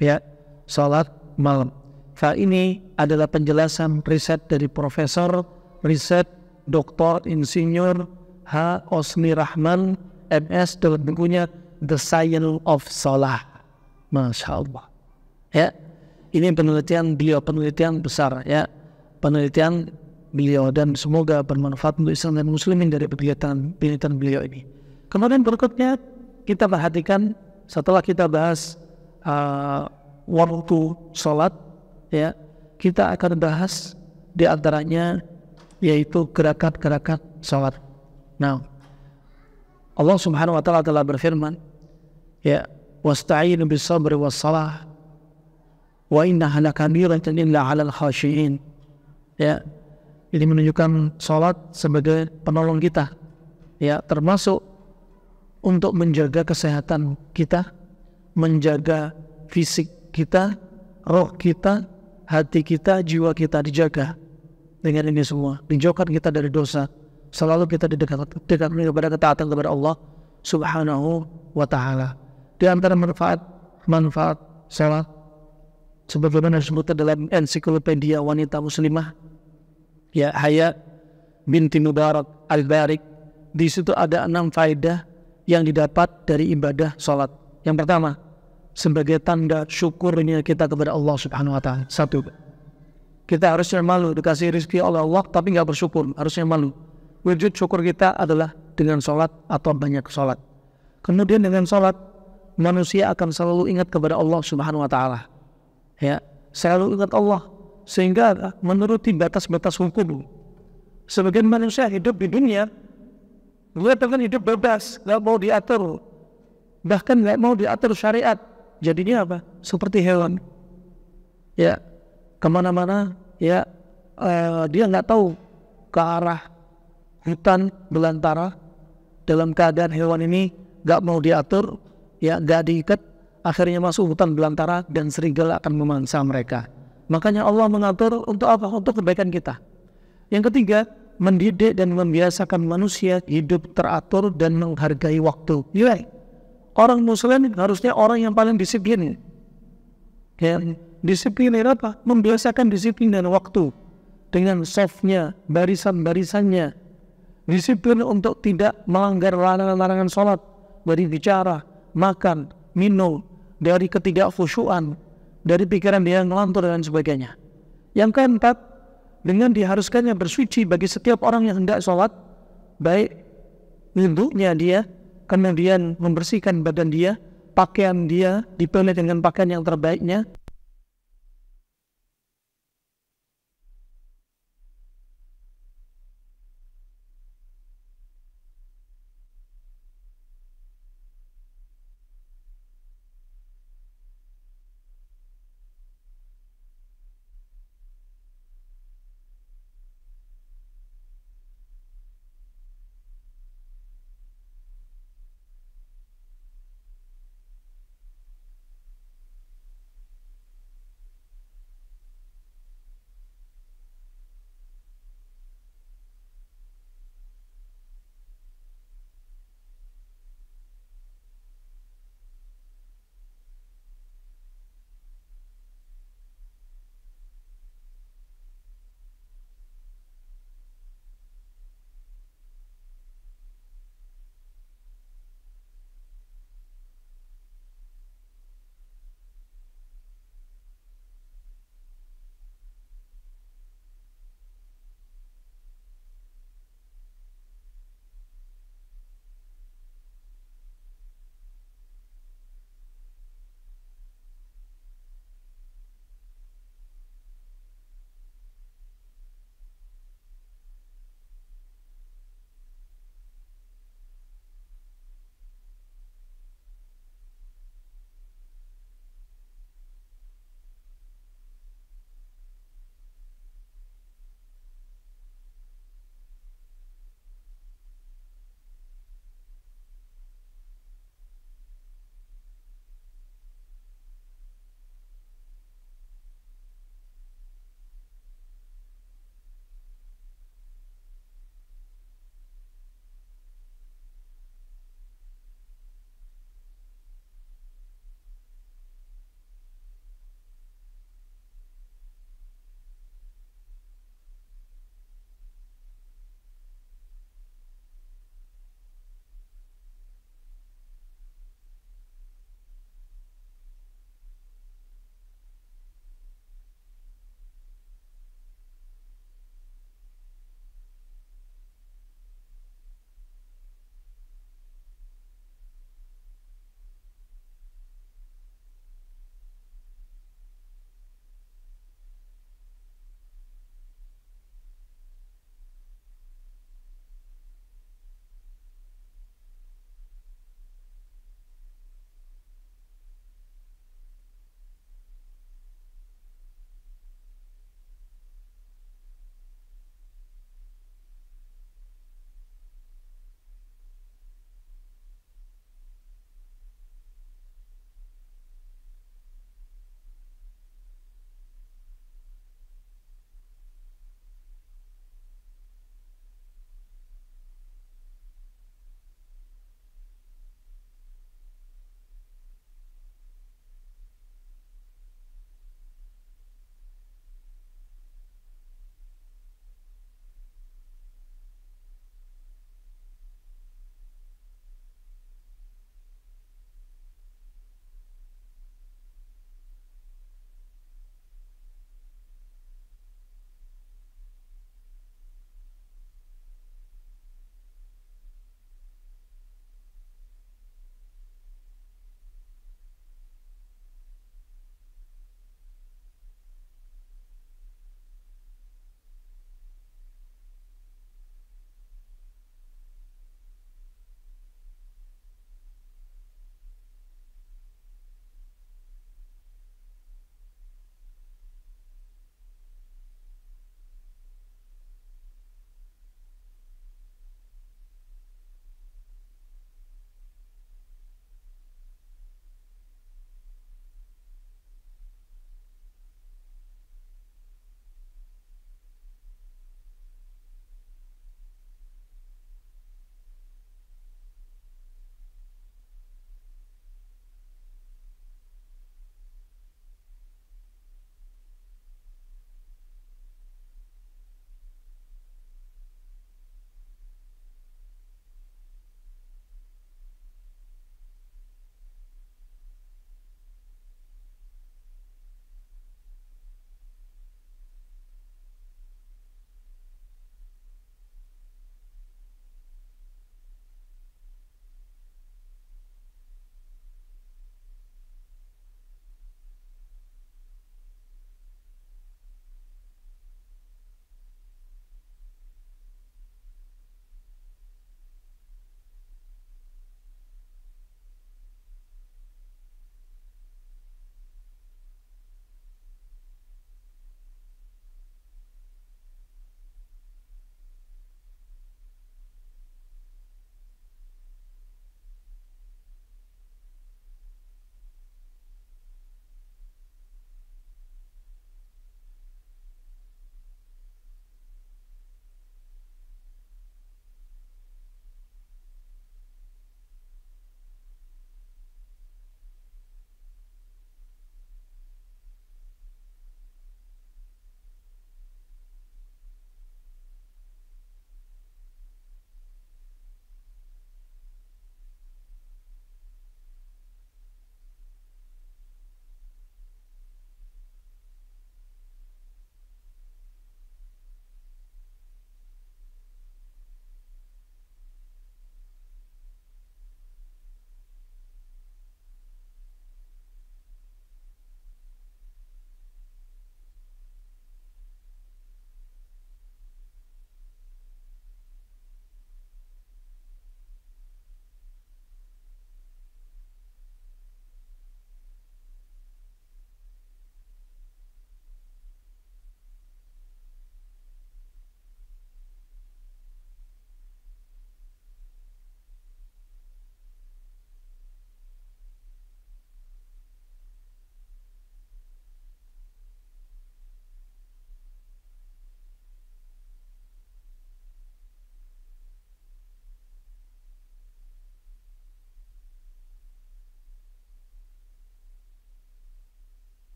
ya, salat malam. Ini adalah penjelasan riset dari Profesor riset Dr. Insinyur H. Osni Rahman MS dalam bukunya The Science of Salah. Masya Allah. Ya, ini penelitian beliau, penelitian besar ya, penelitian beliau, dan semoga bermanfaat untuk Islam dan Muslimin dari penelitian beliau ini. Kemudian berikutnya kita perhatikan setelah kita bahas waktu sholat ya, kita akan bahas di antaranya yaitu gerakan-gerakan sholat. Nah, Allah Subhanahu wa taala telah berfirman, ya, wasta'inu bis-sabri was-salah wa innaha lakabiratun illa 'alal khashiyin. Ya, ini menunjukkan sholat sebagai penolong kita, ya, termasuk untuk menjaga kesehatan kita, menjaga fisik kita, roh kita, hati kita, jiwa kita dijaga. Dengan ini semua dijauhkan kita dari dosa, selalu kita didekatkan kepada ketaatan kepada Allah Subhanahu wa taala. Di antara manfaat salat sebagaimana disebutkan dalam ensiklopedia wanita muslimah ya, Haya binti Mubarak Al-Barik, di situ ada 6 faedah yang didapat dari ibadah salat. Yang pertama, sebagai tanda syukurnya kita kepada Allah Subhanahu wa taala. 1, kita harusnya malu dikasih rezeki oleh Allah tapi nggak bersyukur, harusnya malu. Wujud syukur kita adalah dengan sholat atau banyak sholat. Kemudian dengan sholat manusia akan selalu ingat kepada Allah Subhanahu wa taala. Ya, selalu ingat Allah sehingga menuruti batas-batas hukum. Sebagian manusia hidup di dunia, dia kan hidup bebas, nggak mau diatur, bahkan nggak mau diatur syariat. Jadinya apa? Seperti hewan. Ya, kemana-mana ya, dia nggak tahu ke arah hutan belantara. Dalam keadaan hewan ini nggak mau diatur, ya, nggak diikat, akhirnya masuk hutan belantara dan serigala akan memangsa mereka. Makanya Allah mengatur untuk apa? Untuk kebaikan kita. Yang ketiga, mendidik dan membiasakan manusia hidup teratur dan menghargai waktu. Ya, orang Muslim harusnya orang yang paling disiplin. Ya, disiplin apa? Membiasakan disiplin dan waktu dengan safnya, barisan-barisannya. Disiplin untuk tidak melanggar larangan-larangan sholat, dari bicara, makan, minum, dari ketidakkhusyuan, dari pikiran dia ngelantur dan sebagainya. Yang keempat, dengan diharuskannya bersuci bagi setiap orang yang hendak sholat, baik wudhunya dia, kemudian membersihkan badan dia, pakaian dia dipilih dengan pakaian yang terbaiknya.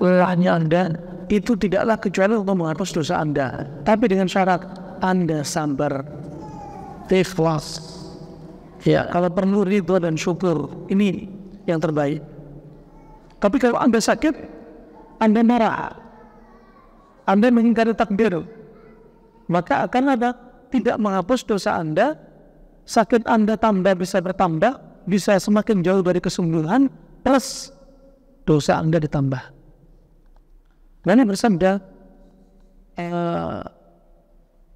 lelahnya Anda itu tidaklah kecuali untuk menghapus dosa Anda, tapi dengan syarat Anda sabar, ikhlas. Ya, kalau perlu ridho dan syukur, ini yang terbaik. Tapi kalau Anda sakit, Anda marah, Anda mengingkari takdir, maka akan ada tidak menghapus dosa Anda. Sakit Anda tambah, bisa bertambah, bisa semakin jauh dari kesembuhan, plus dosa Anda ditambah. Nabi bersabda,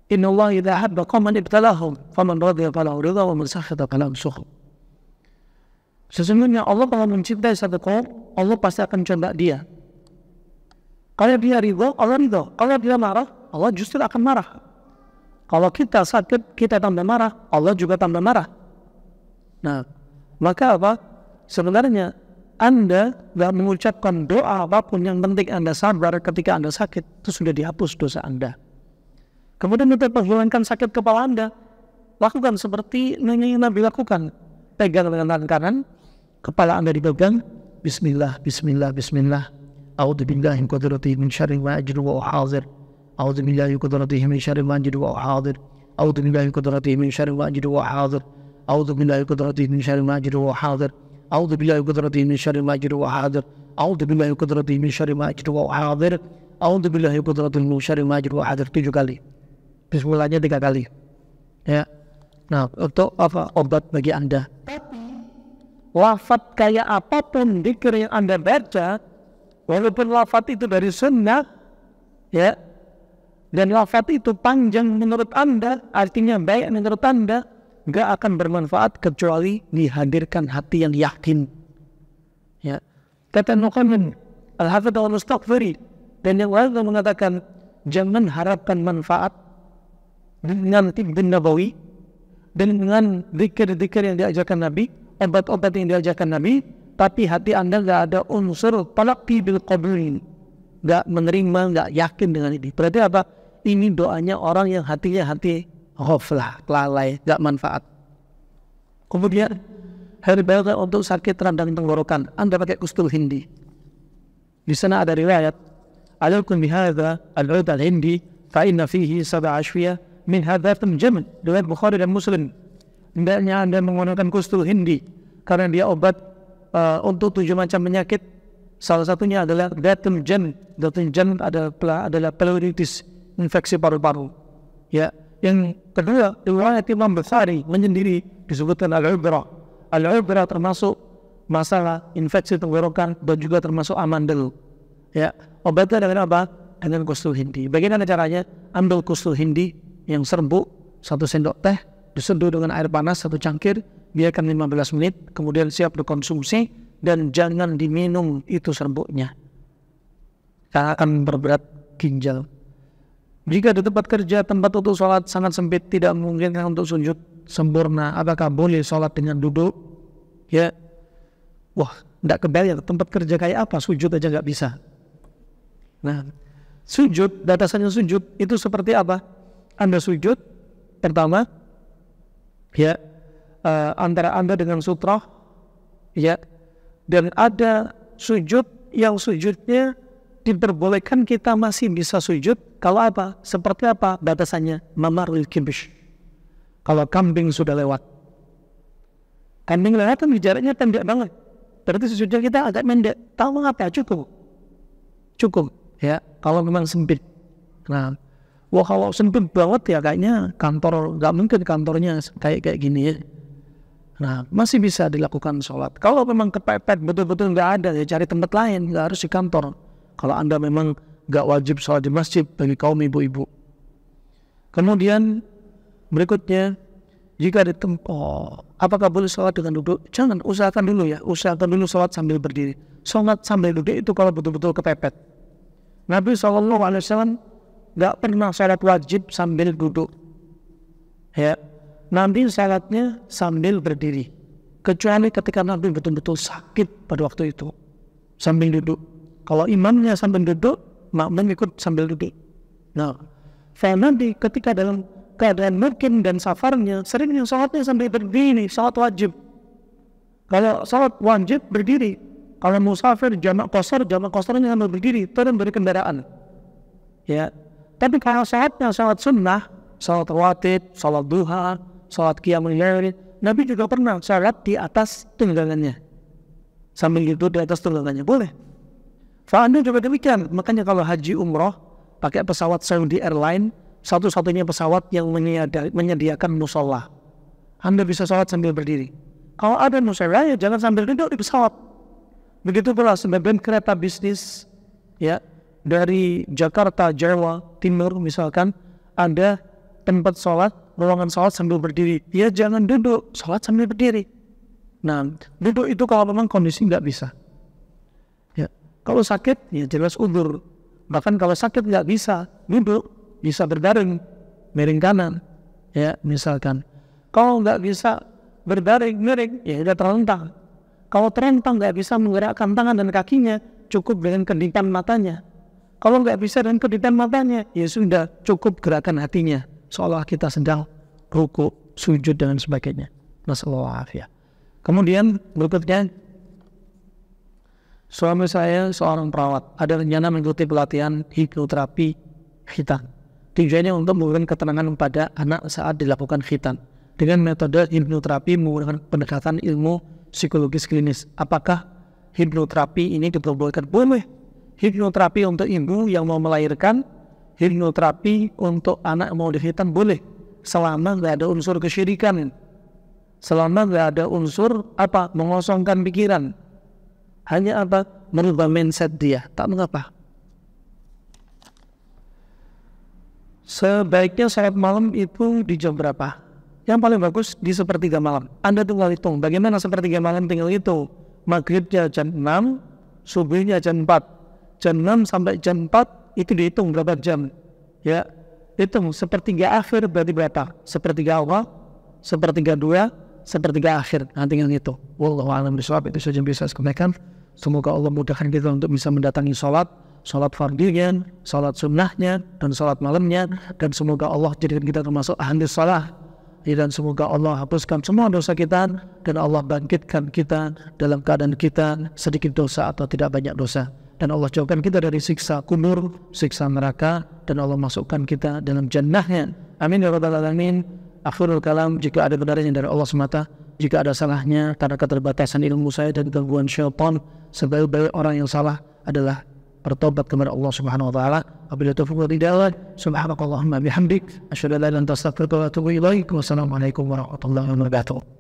Inna Allah idha habba qawman ibtalahum faman radhiya falahu ridha wa man sakhita falahu sukh. Sesungguhnya Allah kalau mencintai satu kaum, Allah pasti akan coba dia. Kalau dia ridha, Allah ridha. Kalau dia marah, Allah justru akan marah. Kalau kita sakit, kita tambah marah, Allah juga tambah marah. Nah, maka apa? Sebenarnya Anda tidak mengucapkan doa apapun, yang penting Anda sabar ketika Anda sakit, itu sudah dihapus dosa Anda. Kemudian untuk menghilangkan sakit kepala Anda, lakukan seperti yang Nabi lakukan. Pegang dengan tangan kanan, kepala Anda dipegang, Bismillah, Bismillah, Bismillah. A'udzubillahi min qudratihi min syarri ma ajidu wa uhadir. A'udzubillahi min qudratihi min syarri ma ajidu wa uhadir. A'udzubillahi min qudratihi min syarri ma ajidu wa uhadir. A'udzubillahi min qudratihi min syarri ma ajidu wa uhadir. A'udzubillahi min qudratihi min syarri ma ajidu wa uhadir. A'udzubillahi min qudratihi min syarri ma ajidu wa uhadir. A'udzubillahi min qudratihi min syarri ma ajidu wa uhadir. 7 kali. Bismillahnya 3 kali. Ya. Nah, untuk apa? Obat bagi Anda. Tapi lafaz kayak apapun dzikir yang Anda baca, walaupun lafaz itu dari sunnah, ya, dan lafaz itu panjang menurut Anda, artinya baik menurut Anda, nggak akan bermanfaat kecuali dihadirkan hati yang yakin. Ya, kata Nuqamin Al-Hafidh Al-Mustaghfiri dan yang lain mengatakan, jangan harapkan manfaat dengan tibbun nabawi dan dengan zikir-zikir yang diajarkan Nabi, obat-obat yang diajarkan Nabi, tapi hati Anda nggak ada unsur talaqi bil qabulin, nggak menerima, nggak yakin dengan ini. Berarti apa? Ini doanya orang yang hatinya hati ghaflah, lalai, nggak manfaat. Kemudian herbal untuk sakit radang tenggorokan, Anda pakai kustul hindi. Di sana ada riwayat, alaikum bihadza al-ud al-hindi fa inna fihi sab'a ashfiyah min hadzatum jamin. Riwayat Bukhari dan Muslim. Hendaknya Anda menggunakan kustul hindi karena dia obat untuk 7 macam penyakit. Salah satunya adalah datum jan. Datum jan adalah pleuritis, infeksi paru-paru. Ya, yang kedua, riwayat Imam Bukhari menyendiri disebutkan al-ubra. Al-ubra termasuk masalah infeksi tenggorokan dan juga termasuk amandel. Ya, obatnya dengan apa? Dengan kustul hindi. Bagaimana caranya? Ambil kustul hindi yang serbuk 1 sendok teh, diseduh dengan air panas 1 cangkir, biarkan 15 menit, kemudian siap dikonsumsi, dan jangan diminum itu serbuknya, karena akan berberat ginjal. Jika di tempat kerja, tempat untuk sholat sangat sempit, tidak memungkinkan untuk sujud sempurna, apakah boleh sholat dengan duduk? Ya, wah, tidak kebayang tempat kerja kayak apa, sujud aja nggak bisa. Nah, sujud, batasannya sujud itu seperti apa? Anda sujud, pertama, ya, antara Anda dengan sutra, ya, dan ada sujud yang sujudnya diperbolehkan kita masih bisa sujud kalau apa? Seperti apa batasannya? Mamarul kibish. Kalau kambing sudah lewat. Kambing lewat kan jaraknya pendek banget. Berarti sujudnya kita agak pendek. Tahu mengapa? Cukup. Cukup, ya, kalau memang sempit. Nah, wah, kalau sempit banget ya kayaknya kantor, nggak mungkin kantornya kayak gini ya. Nah, masih bisa dilakukan sholat. Kalau memang kepepet betul-betul nggak ada, ya cari tempat lain, nggak harus di kantor. Kalau Anda memang nggak wajib sholat di masjid bagi kaum ibu-ibu. Kemudian berikutnya, jika di tempat, apakah boleh sholat dengan duduk? Jangan, usahakan dulu ya, usahakan dulu sholat sambil berdiri. Sholat sambil duduk itu kalau betul-betul kepepet. Nabi SAW nggak pernah sholat wajib sambil duduk. Ya, Nabi sholatnya sambil berdiri. Kecuali ketika Nabi betul-betul sakit pada waktu itu, sambil duduk. Kalau imamnya sambil duduk, makmum ikut sambil duduk. Nah, Nabi ketika dalam keadaan mungkin dan safarnya, sering yang sholatnya sambil berdiri, sholat wajib. Kalau sholat wajib berdiri, Kalau musafir jamak qasarnya sambil berdiri, turun dari kendaraan. Ya. Tapi kalau saatnya salat sunnah, salat rawatib, salat duha, salat qiyamul lail, Nabi juga pernah salat di atas tunggangannya. Sambil duduk di atas tunggangannya, boleh. Anda juga demikian. Makanya kalau haji umroh pakai pesawat Saudi Airline, satu-satunya pesawat yang menyediakan musola. Anda bisa sholat sambil berdiri. Kalau ada musola, ya jangan sambil duduk di pesawat. Begitu pula sebagian kereta bisnis, ya, dari Jakarta, Jawa Timur misalkan, ada tempat sholat, ruangan sholat sambil berdiri. Ya jangan duduk, sholat sambil berdiri. Nah, duduk itu kalau memang kondisi nggak bisa. Ya, kalau sakit, ya jelas udzur. Bahkan kalau sakit nggak bisa duduk, bisa berbaring, miring kanan, ya misalkan. Kalau nggak bisa berbaring, miring, ya udah terlentang. Kalau terlentang nggak bisa menggerakkan tangan dan kakinya, cukup dengan kedipan matanya. Kalau nggak bisa dengan kedipan matanya, ya sudah cukup gerakan hatinya, seolah kita sedang ruku, sujud dan sebagainya. Nasallahu. Kemudian berikutnya, suami saya seorang perawat, ada rencana mengikuti pelatihan hipnoterapi khitan. Tujuannya untuk memberikan ketenangan pada anak saat dilakukan khitan dengan metode hipnoterapi menggunakan pendekatan ilmu psikologis klinis. Apakah hipnoterapi ini diperbolehkan? Boleh. Hipnoterapi untuk ibu yang mau melahirkan, hipnoterapi untuk anak yang mau dikhitan boleh, selama nggak ada unsur kesyirikan, selama nggak ada unsur mengosongkan pikiran, hanya merubah mindset dia, tak mengapa. Sebaiknya saat malam itu di jam berapa? Yang paling bagus di sepertiga malam. Anda tinggal hitung. Bagaimana sepertiga malam tinggal hitung? Maghribnya jam 6, subuhnya jam 4. Jam 6 sampai jam 4 itu dihitung berapa jam. Ya, hitung sepertiga akhir berarti berapa? Sepertiga awal, sepertiga dua, sepertiga akhir. Nah, tinggal itu. Wallahu a'lam bishawab. Itu saja bisa saya sampaikan. Semoga Allah mudahkan kita untuk bisa mendatangi sholat fardhinya, sholat sunnahnya, dan sholat malamnya, dan semoga Allah jadikan kita termasuk ahli sholat, dan semoga Allah hapuskan semua dosa kita, dan Allah bangkitkan kita dalam keadaan kita sedikit dosa atau tidak banyak dosa, dan Allah jauhkan kita dari siksa kubur, siksa neraka, dan Allah masukkan kita dalam jannahnya. Amin ya rabbal alamin. Akhirul kalam, jika ada benarnya dari Allah semata, jika ada salahnya karena keterbatasan ilmu saya dan gangguan syaitan, sebaik-baik orang yang salah adalah bertobat kepada Allah Subhanahu wa taala. Apabila taufiq wal hidayah, subhanakallahumma bihamdik, asyhadu an la ilaha illa anta astaghfiruka wa atubu ilaik. Wassalamualaikum warahmatullahi wabarakatuh.